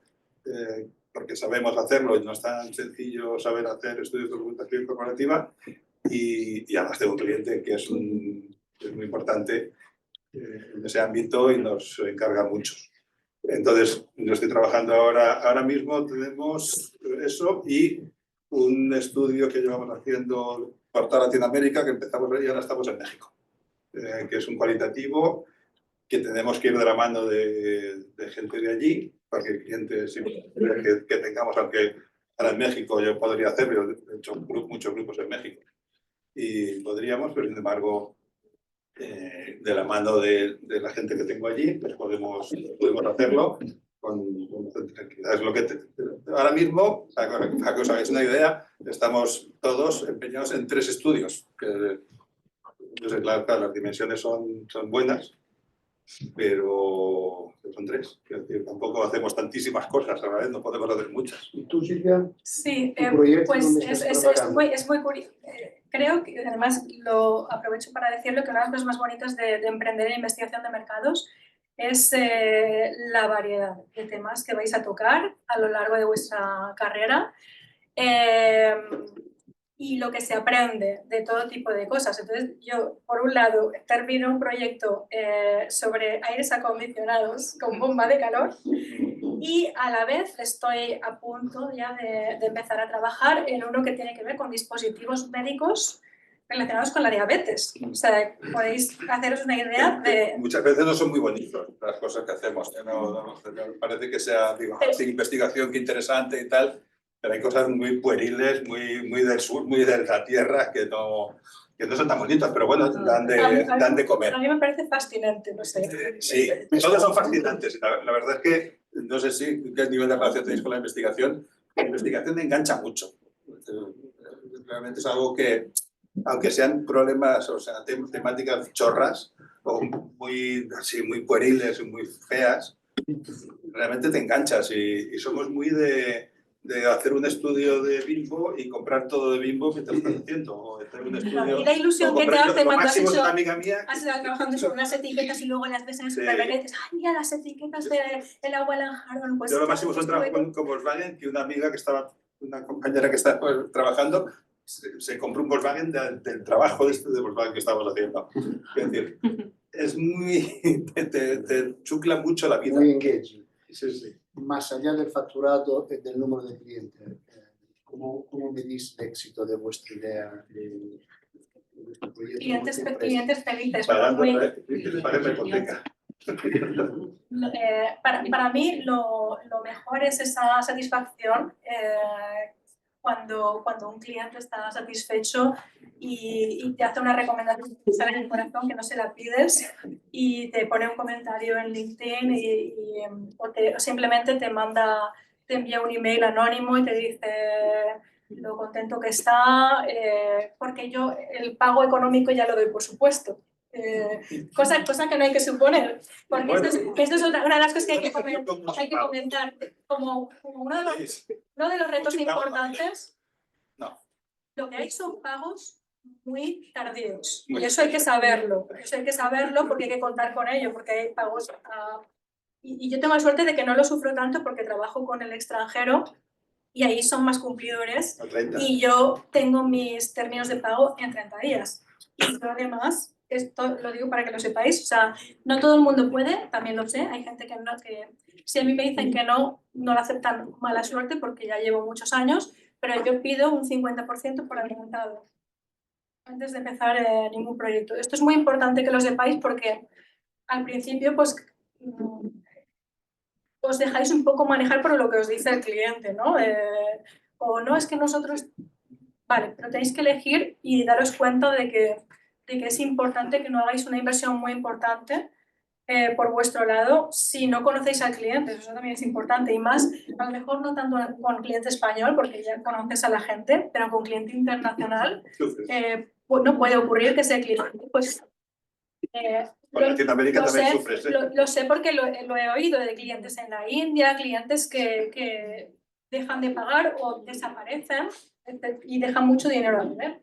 porque sabemos hacerlo y no es tan sencillo saber hacer estudios de reputación corporativa. Y además tengo un cliente que es muy importante en ese ámbito y nos encarga mucho. Entonces, yo estoy trabajando ahora mismo, tenemos eso y un estudio que llevamos haciendo por toda Latinoamérica, que empezamos y ahora estamos en México, que es un cualitativo que tenemos que ir de la mano de gente de allí, para que el cliente que tengamos, aunque ahora en México yo podría hacerlo, he hecho muchos grupos en México, y podríamos, pero sin embargo, de la mano de la gente que tengo allí, pues podemos hacerlo con tranquilidad. Es lo que ahora mismo, para que os hagáis una idea, estamos todos empeñados en 3 estudios. Entonces, claro, las dimensiones son buenas, pero son 3. Es decir, tampoco hacemos tantísimas cosas a la vez, no podemos hacer muchas. ¿Y tú, Silvia? Sí, ¿Tu proyecto pues dónde estás trabajando? es muy curioso. Creo que además lo aprovecho para decirlo que una de las cosas más bonitas de emprender en investigación de mercados es la variedad de temas que vais a tocar a lo largo de vuestra carrera y lo que se aprende de todo tipo de cosas. Entonces yo, por un lado, termino un proyecto sobre aires acondicionados con bomba de calor y a la vez estoy a punto ya de empezar a trabajar en uno que tiene que ver con dispositivos médicos relacionados con la diabetes. O sea, podéis haceros una idea de... Muchas veces no son muy bonitos las cosas que hacemos. No parece que sea, digo, sí, investigación, qué interesante y tal, pero hay cosas muy pueriles, muy del sur, muy de la tierra, que no son tan bonitas, pero bueno, dan de comer. A mí me parece fascinante, no sé. Sí, todos son fascinantes. La verdad es que, no sé qué nivel de relación tenéis con la investigación engancha mucho. Realmente es algo que, aunque sean problemas, o sea, temáticas chorras, o muy pueriles y muy feas, realmente te enganchas y somos muy de hacer un estudio de Bimbo y comprar todo de Bimbo que te lo están haciendo. O hacer un estudio, y la ilusión que te hace cuando has hecho, una amiga mía, has estado trabajando sobre unas etiquetas y luego las ves en el supermercado y dices, ¡ay, mira las etiquetas del agua Lanjarón! Pues yo lo máximo son trabajo con Volkswagen, que una amiga que estaba, una compañera que está trabajando, se compró un Volkswagen del trabajo de Volkswagen que estábamos haciendo. Es decir, es muy... te chucla mucho la vida. Muy engaging. Sí. Más allá del facturado y del número de clientes, ¿cómo medís el éxito de vuestra idea? De clientes felices. Pagando, pagar la hipoteca. Para mí lo mejor es esa satisfacción cuando un cliente está satisfecho y te hace una recomendación que sale en el corazón, que no se la pides y te pone un comentario en LinkedIn o simplemente te envía un email anónimo y te dice lo contento que está, porque yo el pago económico ya lo doy por supuesto. Cosa que no hay que suponer, porque bueno, esto es una de las cosas que hay que comentar como uno de los retos importantes. No. Lo que hay son pagos muy tardíos y eso hay que saberlo, porque hay que contar con ello, porque hay pagos y yo tengo la suerte de que no lo sufro tanto porque trabajo con el extranjero y ahí son más cumplidores y yo tengo mis términos de pago en 30 días y lo demás, esto lo digo para que lo sepáis, o sea, no todo el mundo puede, también lo sé, hay gente que no, que si a mí me dicen que no lo aceptan, mala suerte porque ya llevo muchos años, pero yo pido un 50% por adelantado. antes de empezar ningún proyecto. Esto es muy importante que lo sepáis porque al principio pues os dejáis un poco manejar por lo que os dice el cliente, ¿no? O no, es que nosotros... Vale, pero tenéis que elegir y daros cuenta de que es importante que no hagáis una inversión muy importante por vuestro lado si no conocéis al cliente. Eso también es importante. Y más, a lo mejor no tanto con cliente español, porque ya conoces a la gente, pero con cliente internacional, no puede ocurrir que ese cliente, pues... Con Latinoamérica también sé, sufres, ¿eh? lo sé porque lo he oído de clientes en la India, clientes que dejan de pagar o desaparecen y dejan mucho dinero a deber.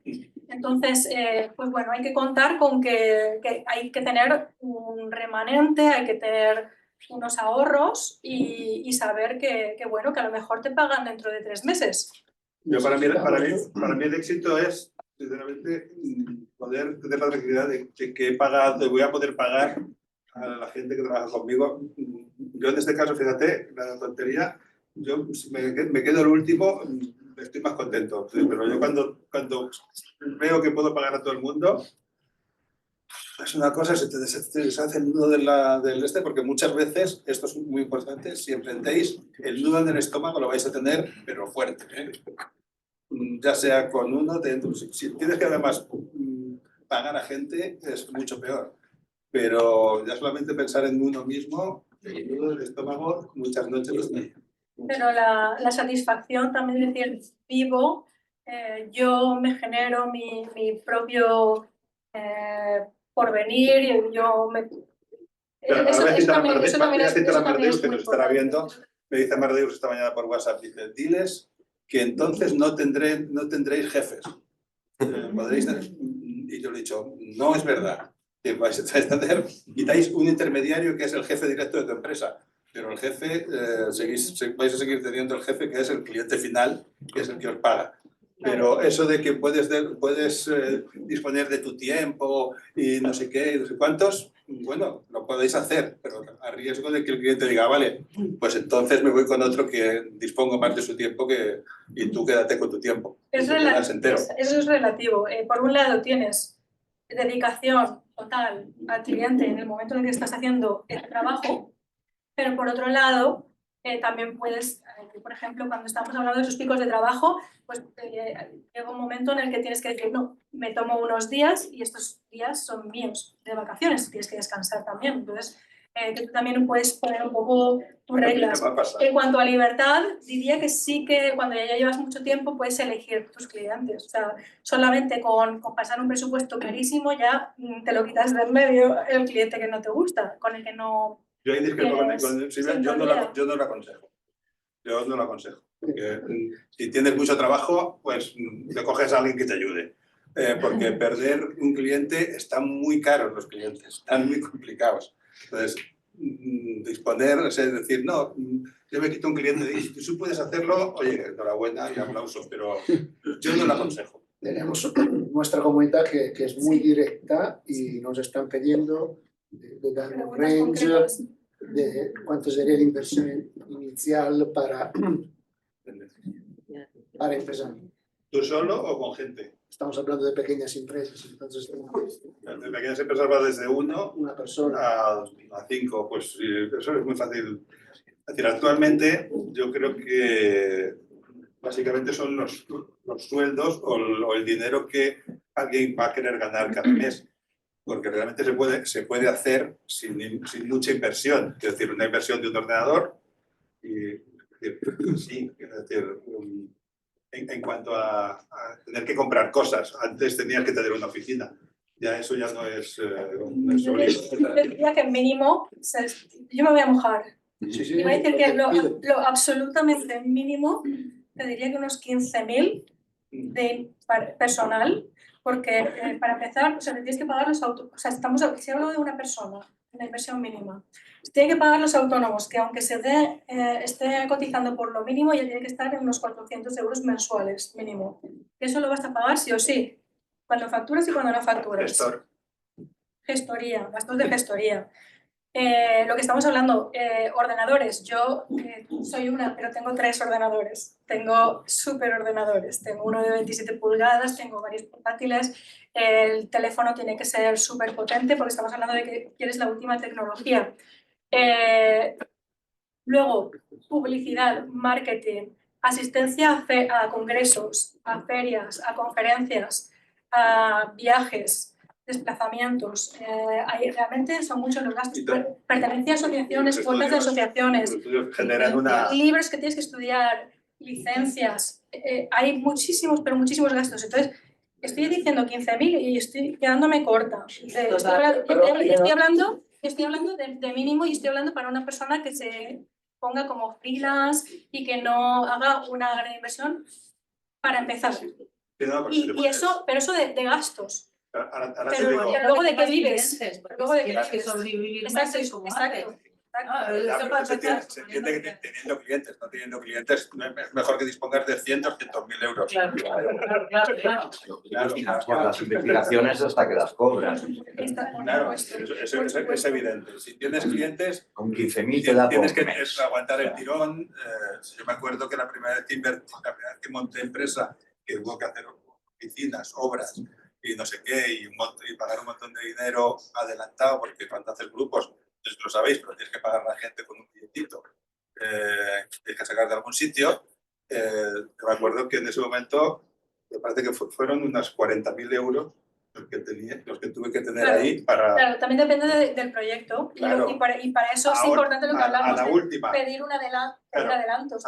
Entonces, pues bueno, hay que contar con que hay que tener un remanente, hay que tener unos ahorros y saber que bueno, que a lo mejor te pagan dentro de 3 meses. Yo para mí el éxito es, sinceramente, poder tener la tranquilidad de que he pagado, voy a poder pagar a la gente que trabaja conmigo. Yo en este caso, fíjate, la tontería, yo me quedo el último, estoy más contento. Pero yo cuando veo que puedo pagar a todo el mundo, es una cosa, se te deshace el nudo del este, porque muchas veces, esto es muy importante, si emprendéis, el nudo en el estómago lo vais a tener, pero fuerte, ¿eh? Ya sea con uno, si tienes que además pagar a gente, es mucho peor. Pero ya solamente pensar en uno mismo, el nudo del estómago, muchas noches lo tenía. Pero la satisfacción también de decir, vivo, yo me genero mi propio porvenir y yo me... Eso también es muy importante. Me dice Mardeus esta mañana por WhatsApp, dice, diles que entonces no tendréis jefes. Y yo le he dicho, no es verdad. Que vais a tener, quitáis un intermediario que es el jefe directo de tu empresa, pero el jefe, vais a seguir teniendo el jefe que es el cliente final, que es el que os paga. Pero eso de que puedes disponer de tu tiempo y no sé qué, y no sé cuántos, bueno, lo podéis hacer, pero a riesgo de que el cliente diga, vale, pues entonces me voy con otro que dispongo más de su tiempo y tú quédate con tu tiempo. Eso es relativo. Por un lado tienes dedicación total al cliente en el momento en el que estás haciendo el trabajo, pero por otro lado también puedes, por ejemplo, cuando estamos hablando de esos picos de trabajo, pues llega un momento en el que tienes que decir, no, me tomo unos días y estos días son míos de vacaciones, tienes que descansar también. Entonces, que tú también puedes poner un poco tus reglas. En cuanto a libertad, diría que sí que cuando ya llevas mucho tiempo puedes elegir tus clientes. O sea, solamente con pasar un presupuesto clarísimo ya te lo quitas del medio el cliente que no te gusta, con el que no... Yo ahí discrepo con Silvia, yo no lo aconsejo. Yo no lo aconsejo. Porque, si tienes mucho trabajo, pues te coges a alguien que te ayude. Porque perder un cliente, están muy caros los clientes, están muy complicados. Entonces, disponer, es decir, no, yo me quito un cliente y si tú puedes hacerlo, oye, enhorabuena y aplausos, pero yo no lo aconsejo. Tenemos nuestra comunidad que es muy directa y nos están pidiendo de dar un range de cuánto sería la inversión inicial para empezar. ¿Tú solo o con gente? Estamos hablando de pequeñas empresas, entonces... De pequeñas empresas va desde una persona a 5, pues eso es muy fácil. Es decir, actualmente yo creo que básicamente son los sueldos o el dinero que alguien va a querer ganar cada mes, porque realmente se puede hacer sin mucha inversión, es decir, una inversión de un ordenador y sí, es decir, en cuanto a tener que comprar cosas. Antes tenías que tener una oficina. Ya eso ya no es Yo diría que mínimo, yo me voy a mojar. Y voy a decir que lo absolutamente mínimo, te diría que unos 15.000 de personal, porque para empezar, o sea, te tienes que pagar los autónomos. O sea, si hablo de una persona, una inversión mínima, tiene que pagar los autónomos, que aunque esté cotizando por lo mínimo, ya tiene que estar en unos 400 euros mensuales mínimo. Eso lo vas a pagar sí o sí, cuando facturas y cuando no facturas. Gestoría, gastos de gestoría. Lo que estamos hablando, ordenadores. Yo soy una, pero tengo 3 ordenadores. Tengo súper ordenadores. Tengo uno de 27 pulgadas, tengo varios portátiles. El teléfono tiene que ser súper potente porque estamos hablando de que quieres la última tecnología. Luego, publicidad, marketing, asistencia a congresos, a ferias, a conferencias, a viajes, desplazamientos. Realmente son muchos los gastos. Pertenencia a asociaciones, cuotas de asociaciones, Generan una... libros que tienes que estudiar, licencias. Hay muchísimos, pero muchísimos gastos. Entonces, estoy diciendo 15.000 y estoy quedándome corta. Estoy hablando de mínimo y estoy hablando para una persona que se ponga como freelance y que no haga una gran inversión para empezar. Y eso, pero eso de gastos. Ahora Pero luego de qué vives. Luego de qué Tienes que vives. sobrevivir Exacto, más como exacto. antes. Se entiende que teniendo clientes, no teniendo clientes, es mejor que dispongas de 100.000 euros. Claro. Por las investigaciones hasta que las cobras. Claro, eso es evidente. Si tienes clientes, Con 15.000 te da tienes que por mes. aguantar el tirón. Yo me acuerdo que la primera vez que monté empresa, que hubo que hacer oficinas, obras y no sé qué, y pagar un montón de dinero adelantado, porque cuando haces grupos, entonces lo sabéis, pero tienes que pagar a la gente con un billetito, tienes que sacar de algún sitio. Me acuerdo que en ese momento, me parece que fueron unas 40.000 euros los que tuve que tener Claro, ahí para... Claro, también depende del proyecto. Claro. Y para eso es importante lo que hablamos, pedir un adelantos.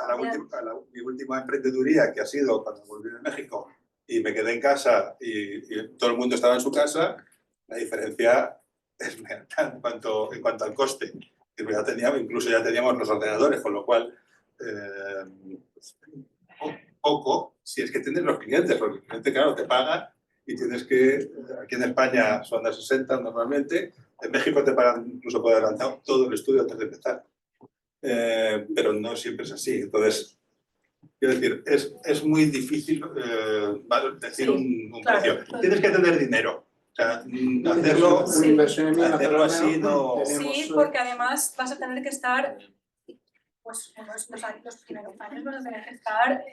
Mi última emprendeduría, que ha sido cuando volví de México y me quedé en casa y todo el mundo estaba en su casa, la diferencia es en cuanto al coste. Incluso ya teníamos los ordenadores, con lo cual poco, si es que tienes los clientes, porque el cliente, claro, te paga y tienes que, aquí en España son de 60 normalmente, en México te pagan incluso por adelantado todo el estudio antes de empezar. Pero no siempre es así. Entonces, quiero decir, es muy difícil decir un precio. Tienes que tener dinero. O sea, hacerlo así no... Sí, porque además vas a tener que estar, pues los primeros años vas a tener que estar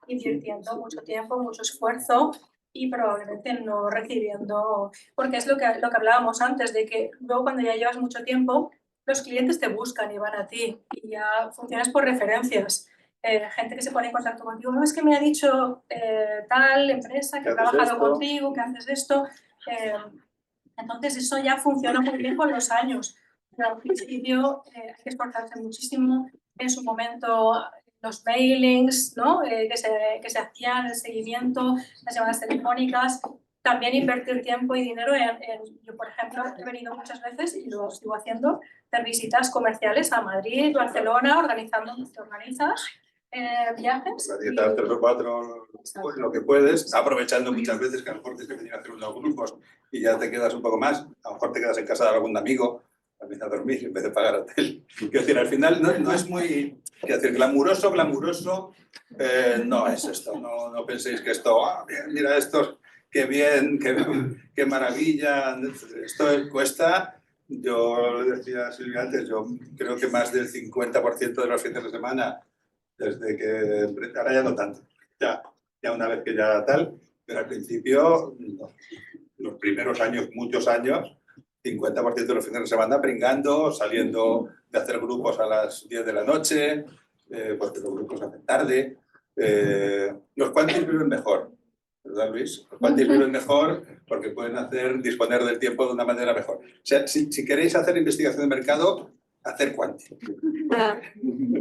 invirtiendo mucho tiempo, mucho esfuerzo y probablemente no recibiendo, porque es lo que hablábamos antes, de que luego cuando ya llevas mucho tiempo, los clientes te buscan y van a ti y ya funcionas por referencias. Gente que se pone en contacto contigo, no es que me ha dicho tal empresa que ha trabajado contigo, que haces esto. Entonces eso ya funciona muy bien con los años. Pero al principio hay que esforzarse muchísimo. En su momento los mailings, ¿no? que se hacían, el seguimiento, las llamadas telefónicas, también invertir tiempo y dinero yo, por ejemplo, he venido muchas veces y lo sigo haciendo, hacer visitas comerciales a Madrid, Barcelona, te organizas viajes. Organizar 3 o 4, lo que puedes, aprovechando muchas veces que a lo mejor tienes que venir a hacer unos grupos y ya te quedas un poco más, a lo mejor te quedas en casa de algún amigo, también a dormir en vez de pagar hotel. Quiero decir, al final no es muy... Quiero decir, glamuroso, no es esto. No penséis que esto, mira estos, qué bien, qué maravilla, esto cuesta... Yo le decía a Silvia antes, yo creo que más del 50% de los fines de semana, desde que... Ahora ya no tanto, ya una vez que ya tal, pero al principio, los primeros años, muchos años, 50% de los fines de semana pringando, saliendo de hacer grupos a las 10 de la noche, porque los grupos hacen tarde. Los quantis viven mejor, ¿verdad, Luis? Los quantis viven mejor porque pueden disponer del tiempo de una manera mejor. O sea, si queréis hacer investigación de mercado, hacer quanti.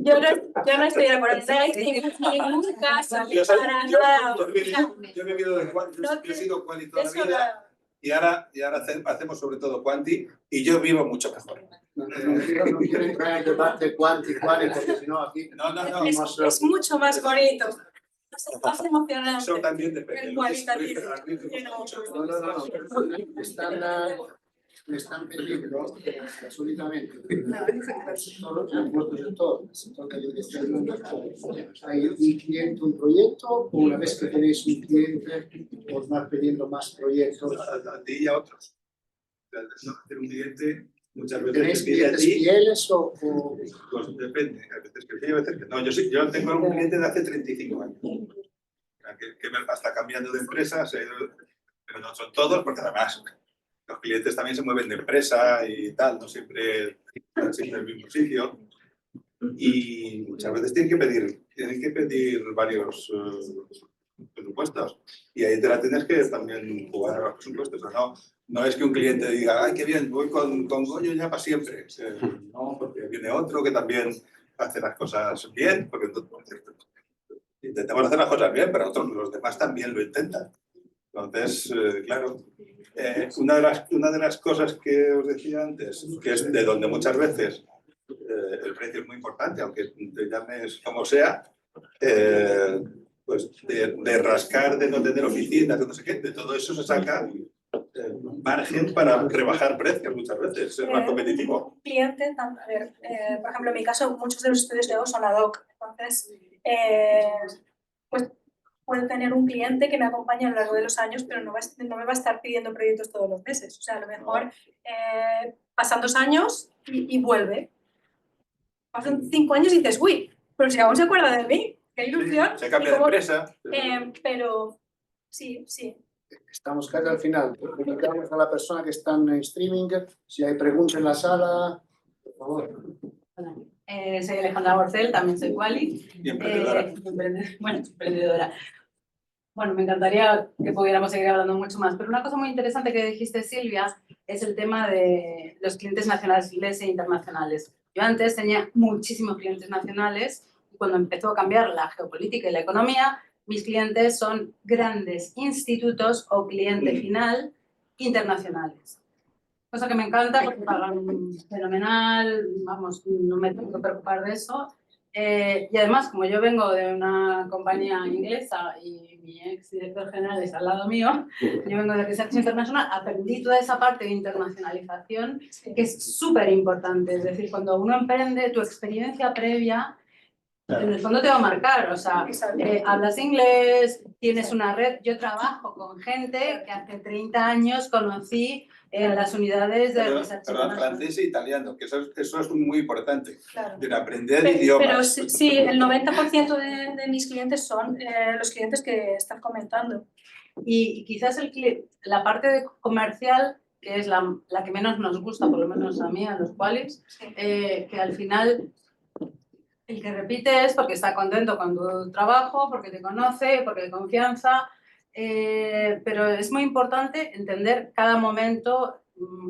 Yo no estoy de acuerdo. Yo he vivido de quanti, he sido quanti toda la vida. Y ahora hacemos sobre todo quanti y yo vivo mucho mejor. No quiero entrar en el debate quanti, porque si no aquí... No. Es mucho más bonito. Es más emocionante. Eso también depende. El cualitativo. Me están pidiendo absolutamente todos los sectores, hay un cliente, un proyecto, o una vez que tenéis un cliente, os van pidiendo más proyectos. A ti y a otros. Hacer un cliente muchas veces ¿Tenéis te pide a clientes ti, fieles o...? pues depende, a veces que sí, a veces que no. Yo tengo algún cliente de hace 35 años, que está cambiando de empresa, pero no son todos, porque además los clientes también se mueven de empresa y tal, no siempre están siempre en el mismo sitio. Y muchas veces tienen que pedir varios presupuestos. Y ahí te la tienes que también jugar a los presupuestos. No es que un cliente diga, ay, qué bien, voy con Goyo ya para siempre. No, porque viene otro que también hace las cosas bien, porque intentamos hacer las cosas bien, pero los demás también lo intentan. Entonces, claro, una de las cosas que os decía antes, que es de donde muchas veces el precio es muy importante, aunque te llames como sea, pues de rascar, de no tener oficinas, de no sé qué, de todo eso se saca margen para rebajar precios muchas veces, es más competitivo. Cliente, a ver, por ejemplo, en mi caso, muchos de los estudios que hago son ad hoc, entonces, pues puedo tener un cliente que me acompañe a lo largo de los años, pero no me va a estar pidiendo proyectos todos los meses. O sea, a lo mejor pasan 2 años y vuelve. Pasan 5 años y dices, uy, pero si aún se acuerda de mí, qué ilusión. Se cambia de empresa. Pero sí, sí. Estamos casi al final. Comunicamos a la persona que está en streaming. Si hay preguntas en la sala, por favor. Hola. Soy Alejandra Borcel, también soy Quali. Y emprendedora. Emprendedora. Bueno, me encantaría que pudiéramos seguir hablando mucho más, pero una cosa muy interesante que dijiste, Silvia, es el tema de los clientes nacionales e internacionales. Yo antes tenía muchísimos clientes nacionales y cuando empezó a cambiar la geopolítica y la economía, mis clientes son grandes institutos o cliente final internacionales. Cosa que me encanta porque pagan fenomenal, vamos, no me tengo que preocupar de eso. Y además, como yo vengo de una compañía inglesa y mi ex director general es al lado mío, yo vengo de Research International, aprendí toda esa parte de internacionalización que es súper importante. Es decir, cuando uno emprende, tu experiencia previa en el fondo te va a marcar, o sea, hablas inglés, tienes una red. Yo trabajo con gente que hace 30 años conocí en las unidades de Research International. Francés e italiano, que eso es muy importante, Claro. de aprender idiomas. Pero sí, el 90% de mis clientes son los clientes que estás comentando. Y quizás la parte comercial, que es la que menos nos gusta, por lo menos a mí, a los cuales, que al final el que repite es porque está contento con tu trabajo, porque te conoce, porque hay confianza, pero es muy importante entender cada momento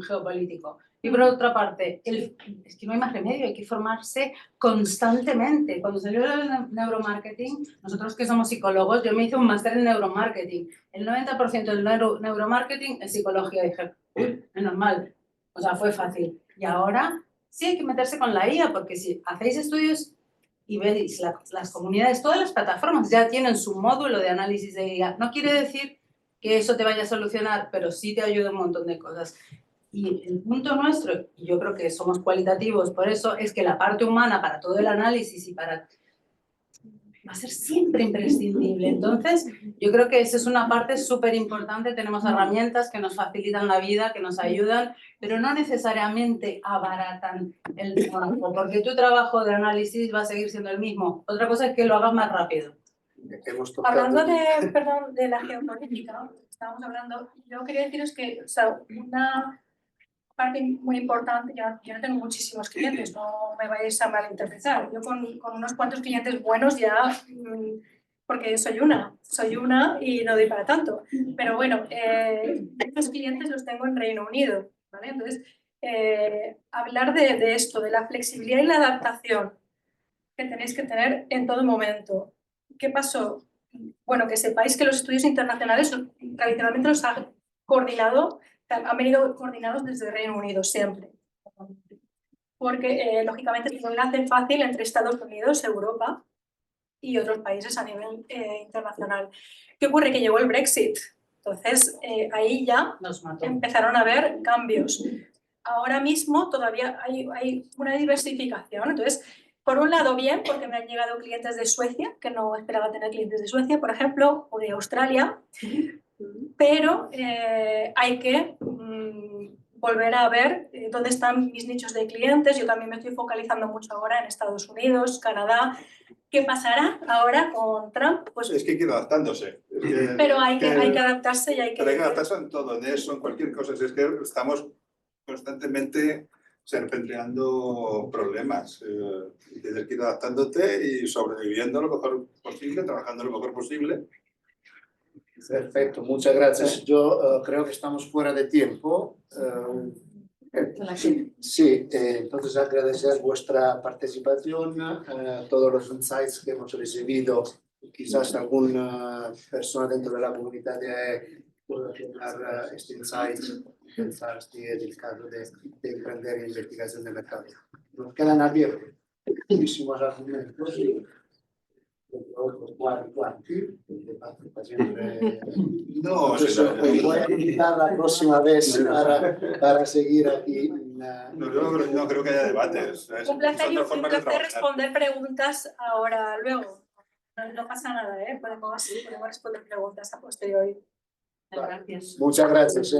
geopolítico. Y por otra parte, es que no hay más remedio, hay que formarse constantemente. Cuando salió el neuromarketing, nosotros que somos psicólogos, yo me hice un máster en neuromarketing. El 90% del neuromarketing es psicología. Y dije, es normal, o sea, fue fácil. Y ahora sí hay que meterse con la IA, porque si hacéis estudios y veis las comunidades, todas las plataformas ya tienen su módulo de análisis de IA. No quiere decir que eso te vaya a solucionar, pero sí te ayuda un montón de cosas. Y el punto nuestro, y yo creo que somos cualitativos por eso, es que la parte humana para todo el análisis y para va a ser siempre imprescindible. Entonces, yo creo que esa es una parte súper importante. Tenemos herramientas que nos facilitan la vida, que nos ayudan, pero no necesariamente abaratan el trabajo, porque tu trabajo de análisis va a seguir siendo el mismo. Otra cosa es que lo hagas más rápido. Hablando de la geopolítica, estábamos hablando, yo quería deciros que, o sea, una parte muy importante, yo no tengo muchísimos clientes, no me vayáis a malinterpretar. Yo con unos cuantos clientes buenos ya, porque soy una y no doy para tanto. Pero bueno, estos clientes los tengo en Reino Unido, ¿vale? Entonces, hablar de esto, de la flexibilidad y la adaptación que tenéis que tener en todo momento. ¿Qué pasó? Bueno, que sepáis que los estudios internacionales tradicionalmente los han coordinado, han venido coordinados desde Reino Unido siempre. Porque, lógicamente, es un enlace fácil entre Estados Unidos, Europa y otros países a nivel internacional. ¿Qué ocurre? Que llegó el Brexit. Entonces, ahí ya empezaron a haber cambios. Ahora mismo todavía hay una diversificación. Entonces, por un lado, bien, porque me han llegado clientes de Suecia, que no esperaba tener clientes de Suecia, por ejemplo, o de Australia, pero hay que volver a ver dónde están mis nichos de clientes. Yo también me estoy focalizando mucho ahora en Estados Unidos, Canadá. ¿Qué pasará ahora con Trump? Pues, Es que hay que ir adaptándose. pero hay que adaptarse y hay Pero hay que que... adaptarse en todo, en eso, en cualquier cosa. Si es que estamos constantemente serpenteando problemas. Tienes que ir adaptándote y sobreviviendo lo mejor posible, trabajando lo mejor posible. Perfecto, muchas gracias. Yo creo que estamos fuera de tiempo. Sí, entonces agradecer vuestra participación, todos los insights que hemos recibido. Quizás alguna persona dentro de la comunidad pueda tomar este insight y pensar si es el caso de emprender en investigación de mercado. Nos quedan abiertos muchísimos argumentos. No, Entonces, os voy a invitar la próxima vez para seguir aquí. no creo que haya debates. Un placer, Son dos formas de trabajar. responder preguntas ahora, luego. No pasa nada, podemos responder preguntas a posteriori. Gracias. Muchas gracias.